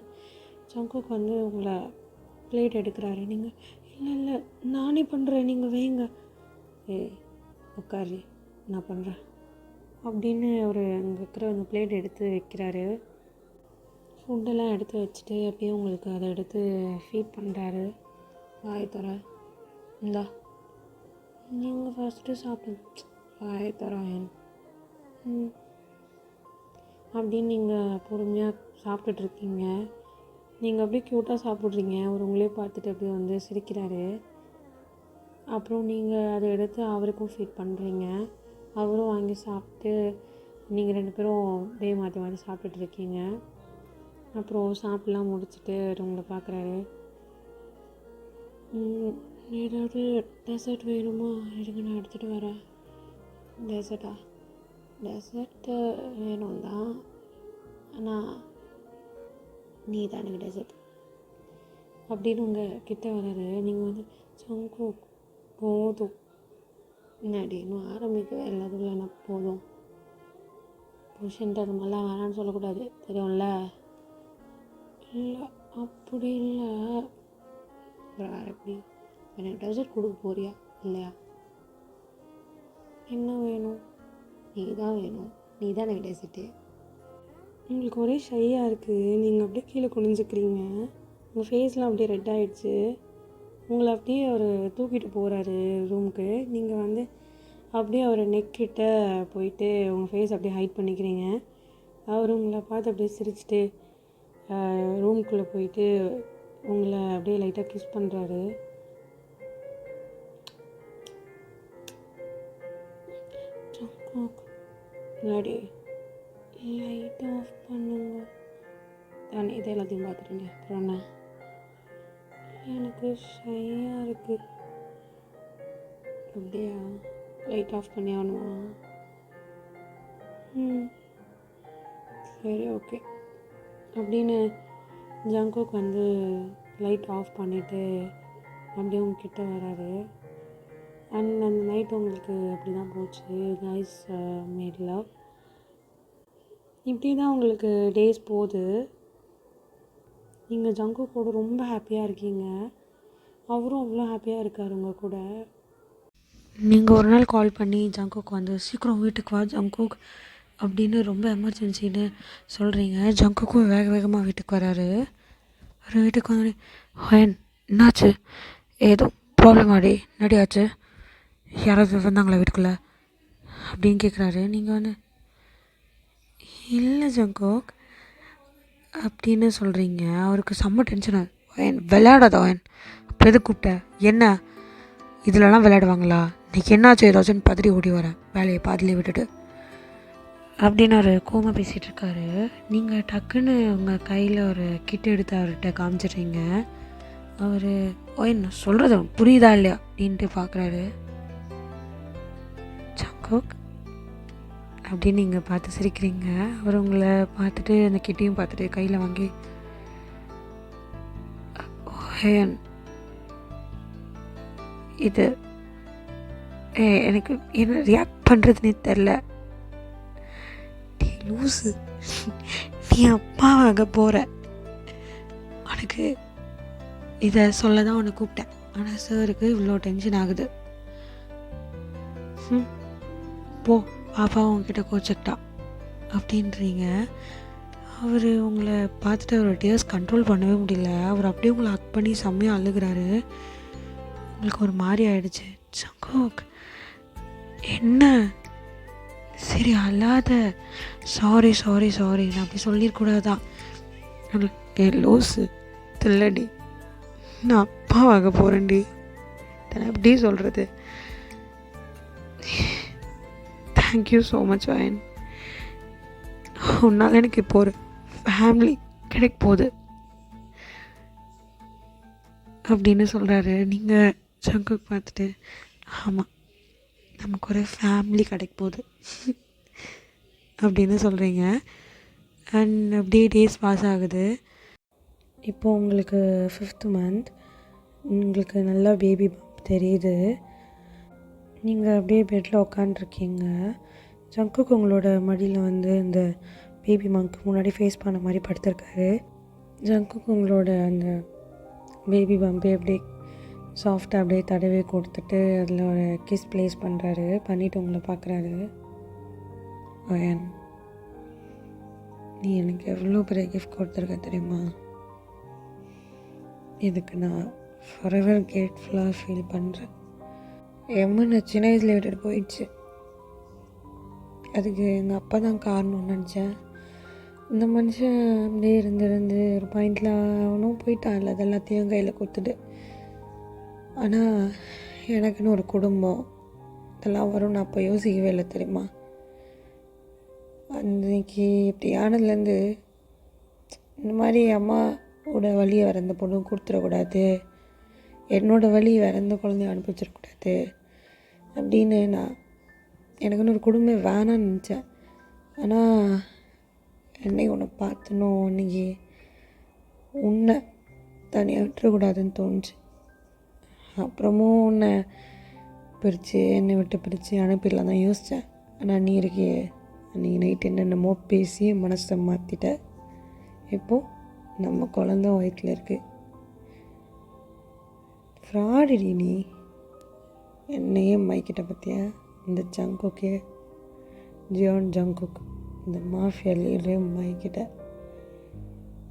ஜங்குக்கு வந்து உங்களை பிளேட் எடுக்கிறாரு. நீங்கள் இல்லை நானே பண்ணுறேன், நீங்கள் வைங்க. உட்காரு, நான் பண்ணுறேன் அப்படின்னு அவர் அங்கே இருக்கிற அந்த பிளேட் எடுத்து வைக்கிறாரு. ஃபுட்டெல்லாம் எடுத்து வச்சுட்டு அப்படியே உங்களுக்கு அதை எடுத்து ஃபீட் பண்ணுறாரு. வாய் தர, இந்தா நீங்கள் ஃபஸ்ட்டு சாப்பிடுங்க. வாய் தரேன் அப்படின்னு நீங்கள் பொறுமையாக சாப்பிட்டுட்ருக்கீங்க. நீங்கள் அப்படியே க்யூட்டாக சாப்பிட்றீங்க. அவர் உங்களே பார்த்துட்டு அப்படியே வந்து சிரிக்கிறாரு. அப்புறம் நீங்கள் அதை எடுத்து அவருக்கும் ஃபீட் பண்ணுறீங்க. அவரும் வாங்கி சாப்பிட்டு நீங்கள் 2 பேரும் அப்படியே மாற்றி மாற்றி சாப்பிட்டுட்ருக்கீங்க. அப்புறம் சாப்பிட்லாம் முடிச்சுட்டு உங்களை பார்க்குறாரு. ஏதாவது டெசர்ட் வேணுமா? இருங்க நான் எடுத்துகிட்டு வரேன். டெசர்ட்டு வேணும் தான், ஆனால் நீ தான் எனக்கு டெசர்ட் அப்படின்னு உங்கள் கிட்டே வராரு. நீங்கள் வந்து ஜங்கு போதும், என்னடி இன்னும் ஆரம்பிக்கவே எல்லாத்துக்கும் என்ன போதும், புருஷன்ட்டு அது மாதிரிலாம் வேணான்னு சொல்லக்கூடாது, தெரியும்ல? இல்லை அப்படி இல்லை, வேறு எப்படி? எனக்கு டெசர்ட் கொடுக்க போறியா இல்லையா? என்ன வேணும்? நீ தான் வேணும், நீ தான் எனக்கு டெசர்ட்டு. உங்களுக்கு ஒரே ஷையாக இருக்குது, நீங்கள் அப்படியே கீழே குனிஞ்சிக்கிறீங்க. உங்கள் ஃபேஸ்லாம் அப்படியே ரெட் ஆகிடுச்சு. உங்களை அப்படியே அவர் தூக்கிட்டு போகிறாரு ரூமுக்கு. நீங்கள் வந்து அப்படியே அவர் நெக்கிட்ட போயிட்டு உங்கள் ஃபேஸ் அப்படியே ஹைட் பண்ணிக்கிறீங்க. அவர் உங்களை பார்த்து அப்படியே சிரிச்சுட்டு ரூமுக்குள்ளே போயிட்டு உங்களை அப்படியே லைட்டாக கிஸ் பண்ணுறாரு. முன்னாடி லைட் ஆஃப் பண்ணுங்க தானே, இது எல்லாத்தையும் பார்த்துட்டேன். அப்புறம் என்ன? எனக்கு ஷையாக இருக்குது. அப்படியா? லைட் ஆஃப் பண்ணி ஆகணுமா? சரி ஓகே அப்படின்னு ஜங்குக்கு வந்து லைட் ஆஃப் பண்ணிவிட்டு அப்படியே உங்ககிட்ட வராரு. அண்ட் அந்த நைட் உங்களுக்கு அப்படி தான் போச்சு. Guys made love. இப்படி தான் உங்களுக்கு டேஸ் போகுது. நீங்கள் ஜங்கு கூட ரொம்ப ஹாப்பியாக இருக்கீங்க, அவரும் அவ்வளோ ஹாப்பியாக இருக்கார் உங்கள் கூட. நீங்கள் ஒரு நாள் கால் பண்ணி ஜங்குக்கு வந்து சீக்கிரம் வீட்டுக்கு வா ஜங்குக் அப்படின்னு ரொம்ப எமர்ஜென்சின்னு சொல்கிறீங்க. ஜங்குக்கும் வேகமாக வீட்டுக்கு வராரு. அவர் வீட்டுக்கு வந்து என்னாச்சு, ஏதோ ப்ராப்ளம் ஆடி நடியாச்சு, யாராவது வந்தாங்களா வீட்டுக்குள்ளே அப்படின்னு கேட்குறாரு. நீங்கள் வந்து இல்லை ஜங்குக் அப்படின்னு சொல்கிறீங்க. அவருக்கு செம்ம டென்ஷன். விளையாடாத அப்போ எது கூப்பிட்ட, என்ன இதிலலாம் விளையாடுவாங்களா, இன்றைக்கி என்னாச்சு ஏதாச்சுன்னு பதறி ஓடி வரேன் வேலையை பாதிலே விட்டுட்டு அப்படின்னு ஒரு கோமா பேசிகிட்டு இருக்காரு. நீங்கள் டக்குன்னு உங்கள் கையில் ஒரு கிட் எடுத்து அவர்கிட்ட காமிச்சிடுறீங்க. அவர் என்ன சொல்கிறது புரியுதா இல்லையா அப்படின்ட்டு பார்க்குறாரு. ஜங்குக் அப்படின்னு நீங்கள் பார்த்து சிரிக்கிறீங்க. அவர் உங்களை பார்த்துட்டு அந்த கிட்டையும் பார்த்துட்டு கையில் வாங்கி இது எனக்கு என்ன ரியாக்ட் பண்ணுறதுனே தெரில. லூஸு, நீ அப்பாவாக போகிற. உனக்கு இதை சொல்ல தான் உன்னை கூப்பிட்டேன். ஆனால் சாருக்கு இவ்வளோ டென்ஷன் ஆகுது. போ, பாப்பா உங்ககிட்ட கோச்சிக்கிட்டா அப்படின்றீங்க. அவர் உங்களை பார்த்துட்டு அவர் டேர்ஸ் கண்ட்ரோல் பண்ணவே முடியல. அவர் அப்படியே உங்களை ஹக் பண்ணி செம்மையாக அழுகிறாரு. உங்களுக்கு ஒரு மாதிரி ஆயிடுச்சு. ஜங்குக், என்ன? சரி அல்லாத. சாரி சாரி சாரி, நான் அப்படி சொல்லிடக்கூடாதான். லூஸு தில்லடி, நான் அப்பாவாக போகிறேன்டி. நான் எப்படி சொல்கிறது? தேங்க்யூ ஸோ மச் வயன். உன்னால் எனக்கு இப்போ ஒரு ஃபேமிலி கிடைக்க போகுது அப்படின்னு சொல்கிறாரு. நீங்கள் ஜங்குக் பார்த்துட்டு, ஆமாம், நமக்கு ஒரு ஃபேமிலி கிடைக்க போகுது அப்படின்னு சொல்கிறீங்க. அண்ட் அப்படியே டேஸ் பாஸ் ஆகுது. இப்போது உங்களுக்கு 5th month, உங்களுக்கு நல்லா பேபி தெரியுது. நீங்கள் அப்படியே பெட்டில் உட்காண்ட்ருக்கீங்க. ஜங்குக்கு உங்களோட மடியில் வந்து இந்த பேபி மங்க்கு முன்னாடி ஃபேஸ் பண்ண மாதிரி படுத்திருக்காரு. ஜங்குக்கு உங்களோட அந்த பேபி பம்பை அப்படியே சாஃப்டாக அப்படியே தடவி கொடுத்துட்டு அதில் ஒரு கிஸ் ப்ளேஸ் பண்ணுறாரு. பண்ணிவிட்டு உங்களை பார்க்குறாரு. வயன், நீ எனக்கு எவ்வளோ பெரிய கிஃப்ட் கொடுத்துருக்க தெரியுமா? இதுக்கு நான் ஃபரெவர் கிரேட்ஃபுல்லாக ஃபீல் பண்ணுறேன். நான் சின்ன வயசில் விட்டுட்டு போயிடுச்சு. அதுக்கு எங்கள் அப்பா தான் காரணம்னு நினச்சேன். இந்த மனுஷன் அப்படியே இருந்து ஒரு பாயிண்டில் அவனும் போயிட்டான். இல்லை, அது எல்லாத்தையும் கையில் கொடுத்துட்டு. ஆனால் எனக்குன்னு ஒரு குடும்பம் இதெல்லாம் வரும் நான் அப்போ யோசிக்கவே இல்லை தெரியுமா? அன்றைக்கி இப்படி ஆனதுலேருந்து இந்த மாதிரி அம்மாவோட வழியை வேறு எந்த பொண்ணும் கொடுத்துடக்கூடாது, என்னோடய வழி வேறு எந்த குழந்தையும் அனுப்பிச்சிடக்கூடாது அப்படின்னு நான் எனக்குன்னு ஒரு குடும்பம் வேணான்னு நினச்சேன். ஆனால் என்னைக்கு உன்னை பார்த்தனோ அன்றைக்கி உன்னை தனியாக விட்டுறக்கூடாதுன்னு தோணுச்சு. அப்புறமும் உன்னை என்னை விட்டு பிரித்து அனுப்பிடலாம் தான் யோசித்தேன். ஆனால் நீ இருக்கியே, அன்றைக்கி நைட்டு என்னென்னமோ பேசி மனசை மாற்றிட்ட. இப்போது நம்ம குழந்த வயிற்றில் இருக்குது. ஃப்ராடிடி நீ. என்னையே மைக்கிட்ட பற்றியா? இந்த ஜங்குக்கே, ஜியோன் ஜங்குக், இந்த மாஃபியா லீடரே மைக்கிட்ட.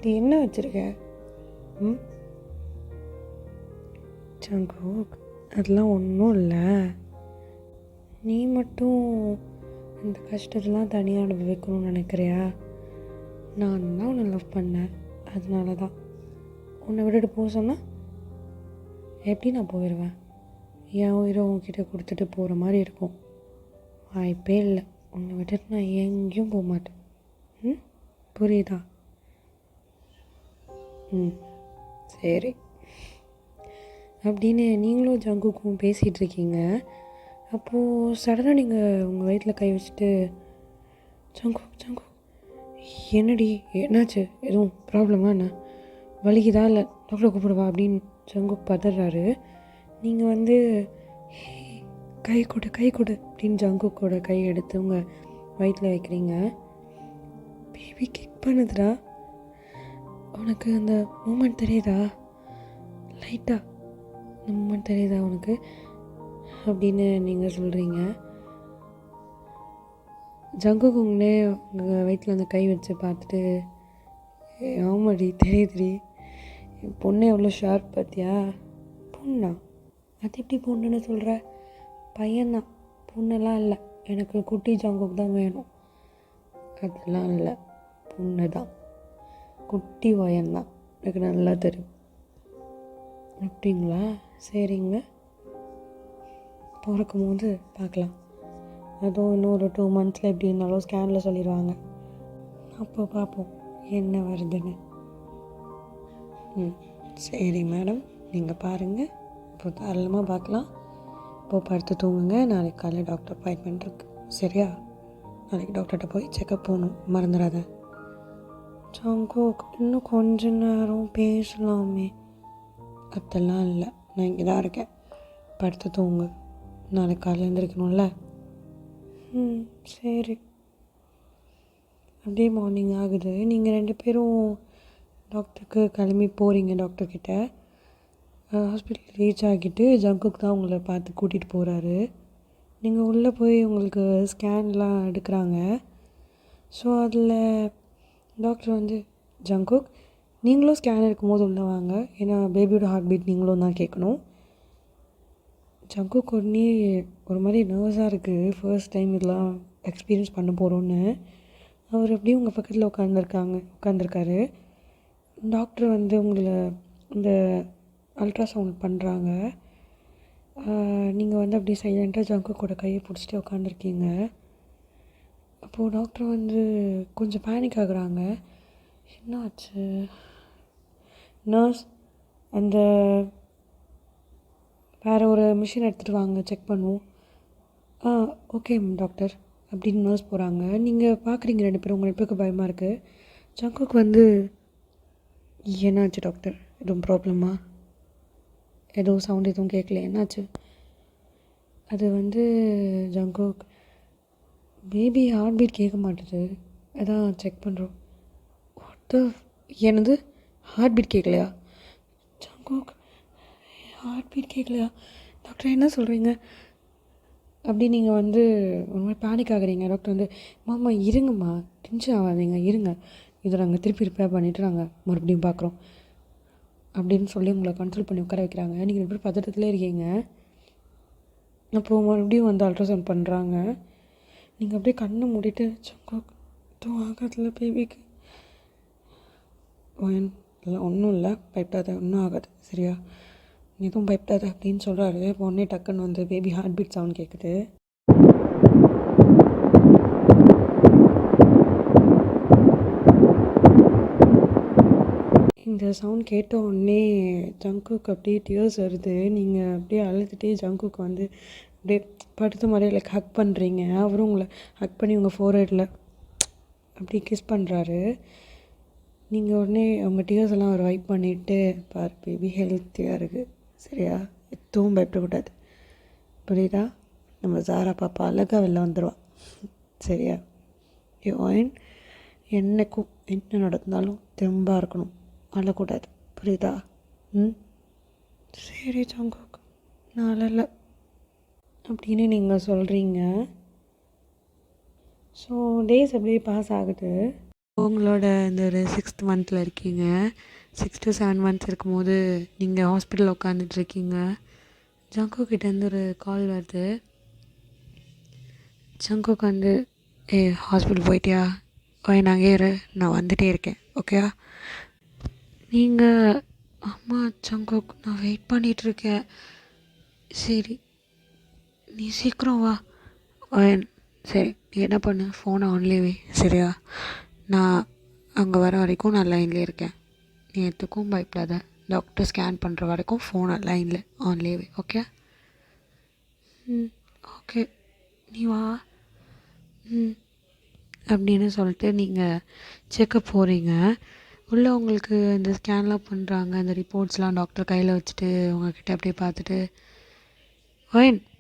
நீ என்ன வச்சுருக்க? ஜங்குக், அதெல்லாம் ஒன்றும் இல்லை. நீ மட்டும் இந்த கஷ்டத்தெல்லாம் தனியாக அனுபவிக்கணும்னு நினைக்கிறியா? நான் தான் உன்னை லவ் பண்ணேன், அதனால தான். உன்னை விட்டுட்டு போக சொன்னால் எப்படி நான் போயிடுவேன்? என் உயிரை உன்கிட்ட கொடுத்துட்டு போகிற மாதிரி இருக்கும். வாய்ப்பே இல்லை. உன்னை விட்டுட்டு நான் எங்கேயும் போக மாட்டேன். புரியுதா? சரி அப்படின்னு நீங்களும் ஜங்குக்கும் பேசிகிட்ருக்கீங்க. அப்போது சடனாக நீங்கள் உங்கள் வயிற்றில் கை வச்சுட்டு, ஜங்குக் ஜங்குக் என்னடி என்னாச்சு? எதுவும் ப்ராப்ளமா என்ன? வலிக்குதா? இல்லை டாக்டரை கூப்பிடுவா அப்படின்னு ஜங்குக் பதறாரு. நீங்கள் வந்து கை கொடு அப்படின்னு ஜங்குக்கோட கை எடுத்து உங்கள் வயிற்றில் வைக்கிறீங்க. பேபி கிக் பண்ணுதுடா. உனக்கு அந்த மூமெண்ட் தெரியுதா? லைட்டாக அந்த மூமெண்ட் தெரியுதா உனக்கு அப்படின்னு நீங்கள் சொல்கிறீங்க. ஜங்குக்கு உங்களே உங்கள் வயிற்றில் அந்த கை வச்சு பார்த்துட்டு, ஆமாடி தெரியுதுடி, பொண்ணு எவ்வளோ ஷார்ப் பார்த்தியா? பொண்ணா? அது எப்படி பொண்ணுன்னு சொல்கிற? பையன்தான், பொண்ணெல்லாம் இல்லை. எனக்கு குட்டி ஜங்குக்கு தான் வேணும். அதெல்லாம் இல்லை, பொண்ணு தான், குட்டி பையன்தான், எனக்கு நல்லா தெரியும். அப்படிங்களா? சரிங்க, பிறக்கும் போது பார்க்கலாம். அதுவும் இன்னும் ஒரு 2 months எப்படி இருந்தாலும் ஸ்கேனில் சொல்லிடுவாங்க. அப்போ பார்ப்போம் என்ன வருதுன்னு. சரி மேடம், நீங்கள் பாருங்கள். இப்போ தாராளமாக பார்க்கலாம். இப்போது படுத்து தூங்குங்க. நாளைக்கு காலையில் டாக்டர் அப்பாயின்மெண்ட் இருக்குது. சரியா? நாளைக்கு டாக்டர்கிட்ட போய் செக்கப் போகணும், மறந்துடாத. ஜங்குக், இன்னும் கொஞ்ச நேரம் பேசலாமே. அதெல்லாம் இல்லை, நான் இங்கே தான் இருக்கேன். படுத்து தூங்கு, நாளைக்கு காலையில் எழுந்திரிக்கணும்ல. சரி. அப்படியே மார்னிங் ஆகுது. நீங்கள் 2 பேரும் டாக்டருக்கு கிளம்பி போகிறீங்க. டாக்டர்கிட்ட ஹாஸ்பிட்டல் ரீச் ஆகிட்டு ஜங்குக்கு தான் உங்களை பார்த்து கூட்டிகிட்டு போகிறாரு. நீங்கள் உள்ளே போய் உங்களுக்கு ஸ்கேன்லாம் எடுக்கிறாங்க. ஸோ அதில் டாக்டர் வந்து, ஜங்குக் நீங்களும் ஸ்கேன் எடுக்கும்போது உள்ளே வாங்க, ஏன்னா பேபியோட ஹார்ட் பீட் நீங்களும் தான் கேட்கணும். ஜங்குக் உடனே ஒரு மாதிரி நர்வஸாக இருக்குது. ஃபர்ஸ்ட் டைம் இதெல்லாம் எக்ஸ்பீரியன்ஸ் பண்ண போகிறோன்னு. அவர் எப்படியும் உங்கள் பக்கத்தில் உட்காந்துருக்காரு. டாக்டர் வந்து உங்களை இந்த அல்ட்ராசவுண்ட் பண்ணுறாங்க. நீங்கள் வந்து அப்படியே சைலண்ட்டாக ஜங்குக்கோட கையை பிடிச்சிட்டு உட்காந்துருக்கீங்க. அப்போது டாக்டர் வந்து கொஞ்சம் பேனிக் ஆகுறாங்க. என்ன ஆச்சு? நர்ஸ், அந்த வேறு ஒரு மிஷின் எடுத்துகிட்டு வாங்க, செக் பண்ணுவோம். ஓகே டாக்டர் அப்படின்னு நர்ஸ் போகிறாங்க. நீங்கள் பார்க்குறீங்க 2 பேரும், உங்களுக்கு எப்போக்கு பயமாக இருக்குது. ஜங்குக்கு வந்து, என்னாச்சு டாக்டர், எதுவும் ப்ராப்ளமா? எதுவும் சவுண்ட் எதுவும் கேட்கல, என்னாச்சு? அது வந்து ஜங்குக், பேபி ஹார்ட் பீட் கேட்க மாட்டுது, அதான் செக் பண்ணுறோம். என்னது ஹார்ட் பீட் கேட்கலையா? ஜங்குக், ஹார்ட் பீட் கேட்கலையா டாக்டர், என்ன சொல்கிறீங்க? அப்படி நீங்கள் வந்து ஒரு மாதிரி பேனிக் ஆகுறீங்க. டாக்டர் வந்து, மாமா இருங்கம்மா, டென்ஷன் ஆகாதீங்க, இருங்க, இதை நாங்கள் திருப்பி ரிப்பேர் பண்ணிவிட்டு நாங்கள் மறுபடியும் பார்க்குறோம் அப்படின்னு சொல்லி உங்களை கண்ட்ரோல் பண்ணி உட்கார வைக்கிறாங்க. நீங்கள் எப்படி பதட்டத்தில் இருக்கீங்க. அப்போது மறுபடியும் வந்து அல்ட்ராசவுண்ட் பண்ணுறாங்க. நீங்கள் அப்படியே கண்ணை மூடிட்டு, ஜங்குக் எதுவும் ஆகாதுல்ல பேபிக்கு? இல்லை ஒன்றும் இல்லை, பயப்படாத, ஒன்றும் ஆகாது, சரியா? எதுவும் பயப்படாத அப்படின்னு சொல்கிறாரு. உடனே டக்குன்னு வந்து பேபி ஹார்ட் பீட் சவுண்ட் கேட்குது. இந்த சவுண்ட் கேட்ட உடனே ஜங்குக்கு அப்படியே டியர்ஸ் வருது. நீங்கள் அப்படியே அழுதுகிட்டே ஜங்குக்கு வந்து அப்படியே படுத்த மாதிரி லைக் ஹக் பண்ணுறீங்க. அவரும் உங்களை ஹக் பண்ணி உங்கள் ஃபோர்ஹெட்டில் அப்படி கிஸ் பண்ணுறாரு. நீங்கள் உடனே உங்கள் டியர்ஸ் எல்லாம் அவர் வைப் பண்ணிவிட்டு, பார் பேபி ஹெல்த்தியாக இருக்குது, சரியா? எதுவும் பயப்படக்கூடாது, புரியுதா? நம்ம ஜாரா பாப்பா அழகாக வெளில வந்துடுவா, சரியா? என்னைக்கும் என்ன நடந்தாலும் தெம்பாக இருக்கணும், அழக்கூடாது, புரியுதா? சரி ஜங்குக், நான் அழலை அப்படின்னு நீங்கள் சொல்கிறீங்க. ஸோ டேஸ் அப்படியே பாஸ் ஆகுது. உங்களோட இந்த ஒரு 6th மந்தில் இருக்கீங்க. 6 to 7 months இருக்கும்போது நீங்கள் ஹாஸ்பிட்டலில் உட்காந்துட்ருக்கீங்க. ஜங்குக் கிட்டேருந்து ஒரு கால் வருது. ஜங்குக் வந்து, ஹாஸ்பிட்டல் போயிட்டியா? நாங்கள் இரு, நான் வந்துகிட்டே இருக்கேன், ஓகேவா? நீங்கள், அம்மா ஜங்குக் நான் வெயிட் பண்ணிகிட்ருக்கேன். சரி நீ சீக்கிரம் வா. சரி நீ என்ன பண்ணு, ஃபோனை ஆன்லேயே வை, சரியா? நான் அங்கே வர வரைக்கும் நான் லைன்லேயே இருக்கேன், நீ எதுக்கும் பயப்படாத. டாக்டர் ஸ்கேன் பண்ணுற வரைக்கும் ஃபோனை லைனில் ஆன்லேயே வை, ஓகே? ஓகே நீ வா. அப்படின்னு சொல்லிட்டு நீங்கள் செக்கப் போகிறீங்க. உள்ளே உங்களுக்கு இந்த ஸ்கேன்லாம் பண்ணுறாங்க. அந்த ரிப்போர்ட்ஸ்லாம் டாக்டர் கையில் வச்சுட்டு உங்கள்கிட்ட அப்படியே பார்த்துட்டு,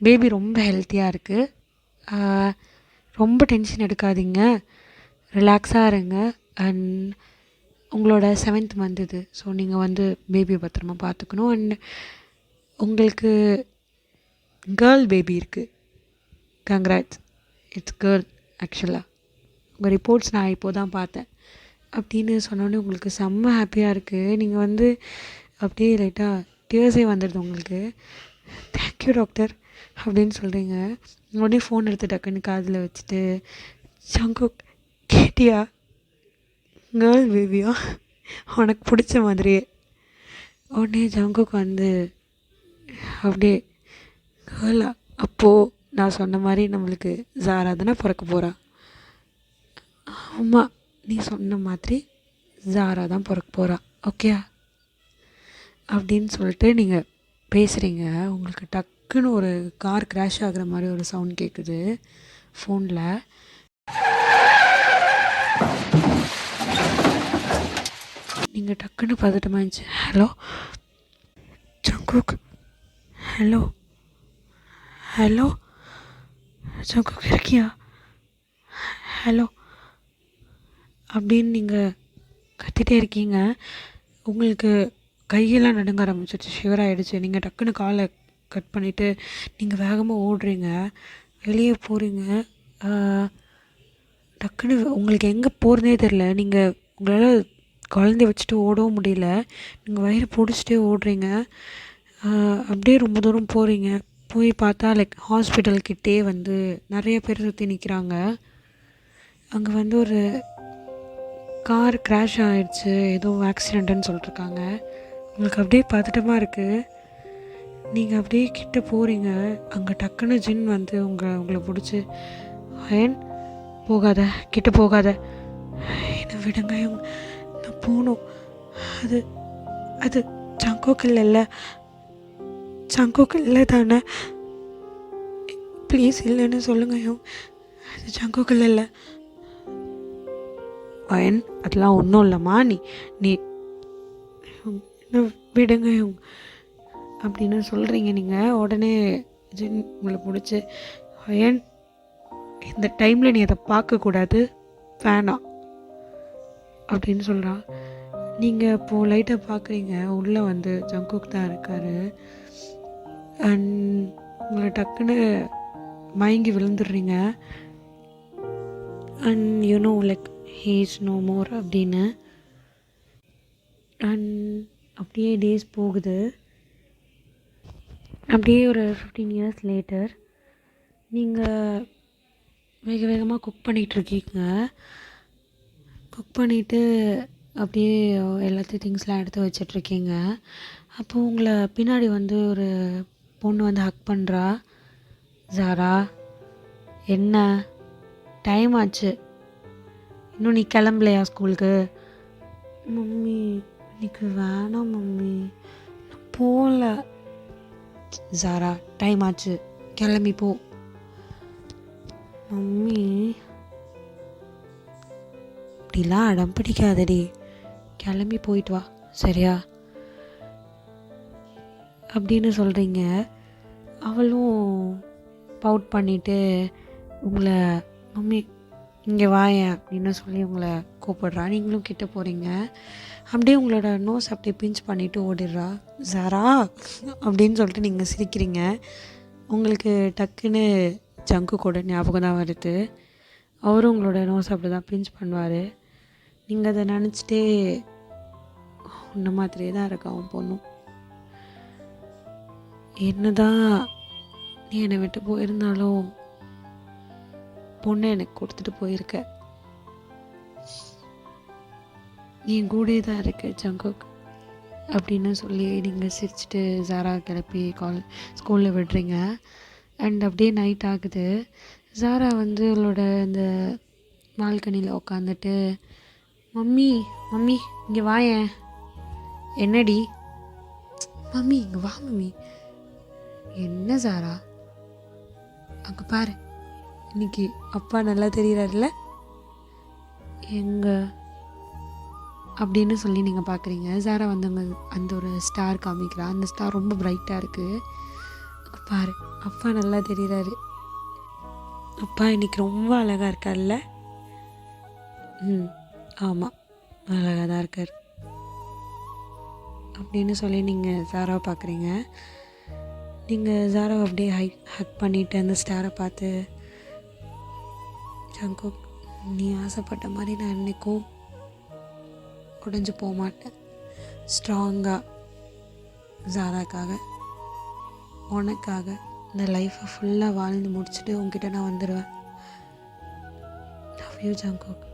பேபி ரொம்ப ஹெல்த்தியாக இருக்குது, ரொம்ப டென்ஷன் எடுக்காதீங்க, ரிலாக்ஸாக இருங்க. அண்ட் உங்களோட 7th month இது. ஸோ நீங்கள் வந்து பேபியை பத்திரமா பார்த்துக்கணும். அண்ட் உங்களுக்கு கேர்ள் பேபி இருக்குது, கங்க்ராட்ஸ், இட்ஸ் கேர்ள் ஆக்சுவலாக. உங்கள் ரிப்போர்ட்ஸ் நான் இப்போது தான் பார்த்தேன் அப்படின்னு சொன்னோன்னே உங்களுக்கு செம்ம ஹாப்பியாக இருக்குது. நீங்கள் வந்து அப்படியே லைட்டாக டியர்ஸே வந்துடுது உங்களுக்கு. தேங்க்யூ டாக்டர் அப்படின்னு சொல்கிறீங்க. உடனே ஃபோன் எடுத்து டக்குன்னு காதில் வச்சுட்டு, ஜங்குக் கேட்டியா, கேர்ள் பேபியா, உனக்கு பிடிச்ச மாதிரியே. உடனே ஜங்குக் வந்து அப்படியே, கேர்ளா? அப்போது நான் சொன்ன மாதிரி நம்மளுக்கு ஜாரா தானே பிறக்க போகிறா? ஆமாம், நீ சொன்ன மாதிரி ஜாரா தான் பிறக்க போகிறா, ஓகே அப்படின்னு சொல்லிட்டு நீங்கள் பேசுகிறீங்க. உங்களுக்கு டக்குன்னு ஒரு கார் கிராஷ் ஆகுற மாதிரி ஒரு சவுண்ட் கேட்குது ஃபோனில். நீங்கள் டக்குன்னு பதட்டமாகிடுச்சு. Hello Jungkook, hello hello Jungkook இருக்கியா, ஹலோ அப்படின்னு நீங்கள் கத்திட்டே இருக்கீங்க. உங்களுக்கு கையெல்லாம் நடுங்க ஆரம்பிச்சிருச்சு, ஷிவர் ஆகிடுச்சு. நீங்கள் டக்குன்னு காலை கட் பண்ணிவிட்டு நீங்கள் வேகமாக ஓடுறீங்க, வெளியே போகிறீங்க. டக்குன்னு உங்களுக்கு எங்கே போகிறதே தெரில. நீங்கள் உங்களால் குழந்தைய வச்சுட்டு ஓடவும் முடியல, நீங்கள் வயிறு பிடிச்சிட்டே ஓடுறீங்க. அப்படியே ரொம்ப தூரம் போகிறீங்க. போய் பார்த்தா ஹாஸ்பிட்டல்கிட்டே நிறைய பேர் சுற்றி நிற்கிறாங்க. அங்கே ஒரு கார் கிராஷ் ஆகிடுச்சு, ஏதோ ஆக்சிடெண்ட்டுன்னு சொல்லிட்டுருக்காங்க. உங்களுக்கு அப்படியே பதட்டமாக இருக்குது. நீங்கள் அப்படியே கிட்ட போகிறீங்க. அங்கே டக்குன்னு ஜின் உங்களை பிடிச்சி, அயன் போகாத, கிட்ட போகாத, என்னை விடுங்க, நான் போகணும். அது அது ஜங்குக் இல்லைல்ல, ஜங்குக் இல்லை தானே, ப்ளீஸ் இல்லைன்னு சொல்லுங்க. அது ஜங்குக் இல்லை. அயன் அதெல்லாம் ஒன்றும் இல்லைம்மா, நீ விடுங்க அப்படின்னு சொல்கிறீங்க. நீங்கள் உடனே ஜின் உங்களை பிடிச்சி, அயன் இந்த டைமில் நீ அதை பார்க்கக்கூடாது, வேணாம் அப்படின்னு சொல்கிறான். நீங்கள் இப்போது லைட்டாக பார்க்குறீங்க, உள்ளே ஜங்குக் தான் இருக்கார். அண்ட் உங்களை டக்குன்னு மயங்கி விழுந்துடுறீங்க. And you know he is no more அப்படின்னு. அண்ட் அப்படியே டேஸ் போகுது. அப்படியே ஒரு 15 years லேட்டர் நீங்கள் வேக வேகமாக குக் பண்ணிகிட்ருக்கீங்க. குக் பண்ணிவிட்டு அப்படியே எல்லாத்தையும் திங்ஸ்லாம் எடுத்து வச்சிட்ருக்கீங்க. அப்போது உங்களை பின்னாடி ஒரு பொண்ணு ஹக் பண்ணுறா. ஜாரா, என்ன டைம் ஆச்சு, இன்னும் நீ கிளம்பலையா ஸ்கூலுக்கு? மம்மி இன்னைக்கு வேணாம் மம்மி, நான் போகல. ஜாரா, டைம் ஆச்சு, கிளம்பி போ. மம்மி இப்படிலாம் அடம் பிடிக்காதடி, கிளம்பி போயிட்டு வா சரியா அப்படின்னு சொல்கிறீங்க. அவளும் பவுட் பண்ணிவிட்டு உங்களை மம்மி இங்கே வாயேன் அப்படின்னு சொல்லி உங்களை கூப்பிடுறா. நீங்களும் கிட்ட போகிறீங்க. அப்படியே உங்களோட நோஸ் அப்படியே பிஞ்ச் பண்ணிவிட்டு ஓடிடுறா. ஜாரா அப்படின்னு சொல்லிட்டு நீங்கள் சிரிக்கிறீங்க. உங்களுக்கு டக்குன்னு ஜங்குக்கோட ஞாபகம் தான் வருது. அவரும் உங்களோட நோஸ் அப்படி தான் பிஞ்ச் பண்ணுவார். நீங்கள் அதை நினச்சிட்டே உன்ன மாதிரியே தான் இருக்க அவன் பொண்ணும். என்ன தான் நீ என்னை விட்டு போயிருந்தாலும் பொண்ணை எனக்கு கொடுத்துட்டு போயிருக்க, நீ கூடே தான் இருக்க ஜங்குக் அப்படின்னு சொல்லி நீங்கள் சிரிச்சுட்டு ஜாரா கிளப்பி ஸ்கூலில் விடுறீங்க. அண்ட் அப்படியே நைட் ஆகுது. ஜாரா அவளோட இந்த பால்கனியில் உட்காந்துட்டு, மம்மி மம்மி இங்கே வாயேன். என்னடி? மம்மி இங்கே வா மம்மி. என்ன ஜாரா, அங்கே பாரு, இன்னைக்கு அப்பா நல்லா தெரிகிறாருல்ல எங்க அப்படின்னு சொல்லி நீங்கள் பார்க்குறீங்க. ஜாரா அந்த ஒரு ஸ்டார் காமிக்கிறா. அந்த ஸ்டார் ரொம்ப பிரைட்டாக இருக்குது. அங்கே பாரு, அப்பா நல்லா தெரிகிறாரு. அப்பா இன்னைக்கு ரொம்ப அழகாக இருக்கார்ல? ஆமாம், அழகாக தான் இருக்கார் அப்படின்னு சொல்லி நீங்கள் ஜாராவை பார்க்குறீங்க. நீங்கள் ஜாராவை அப்படியே ஹக் பண்ணிவிட்டு அந்த ஸ்டாரை பார்த்து, ஜங்குக் நீ ஆசைப்பட்ட மாதிரி நான் என்றைக்கும் உடைஞ்சு போக மாட்டேன். ஸ்ட்ராங்காக ஜாராக்காக, உனக்காக இந்த லைஃப்பை ஃபுல்லாக வாழ்ந்து முடிச்சுட்டு உங்ககிட்ட நான் வந்துடுவேன். லவ் யூ ஜங்குக்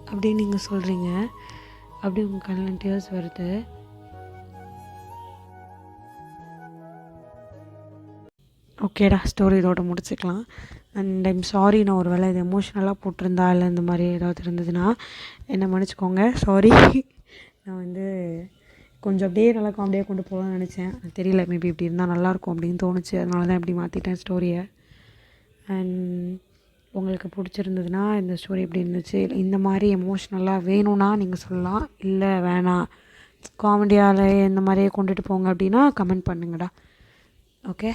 அப்படின்னு நீங்கள் சொல்கிறீங்க. அப்படியே உங்கள் கண்ணில் டியர்ஸ் வருது. ஓகேடா, ஸ்டோரி இதோட முடிச்சுக்கலாம். அண்ட் ஐம் சாரி, நான் ஒரு வேளை இது எமோஷ்னலாக போட்டிருந்தா இல்லை இந்த மாதிரி ஏதாவது இருந்ததுன்னா என்னை மன்னிச்சிக்கோங்க. சாரி. நான் கொஞ்சம் அப்படியே நல்லா காமெடியாக கொண்டு போகலான்னு நினச்சேன். தெரியல, மேபி இப்படி இருந்தால் நல்லாயிருக்கும் அப்படின்னு தோணுச்சு. அதனால தான் இப்படி மாற்றிட்டேன் ஸ்டோரியை. அண்ட் உங்களுக்கு பிடிச்சிருந்ததுன்னா இந்த ஸ்டோரி எப்படி இருந்துச்சு, இந்த மாதிரி எமோஷ்னலாக வேணும்னா நீங்கள் சொல்லலாம், இல்லை வேணாம் காமெடியால் இந்த மாதிரியே கொண்டுட்டு போங்க அப்படின்னா கமெண்ட் பண்ணுங்கடா. ஓகே.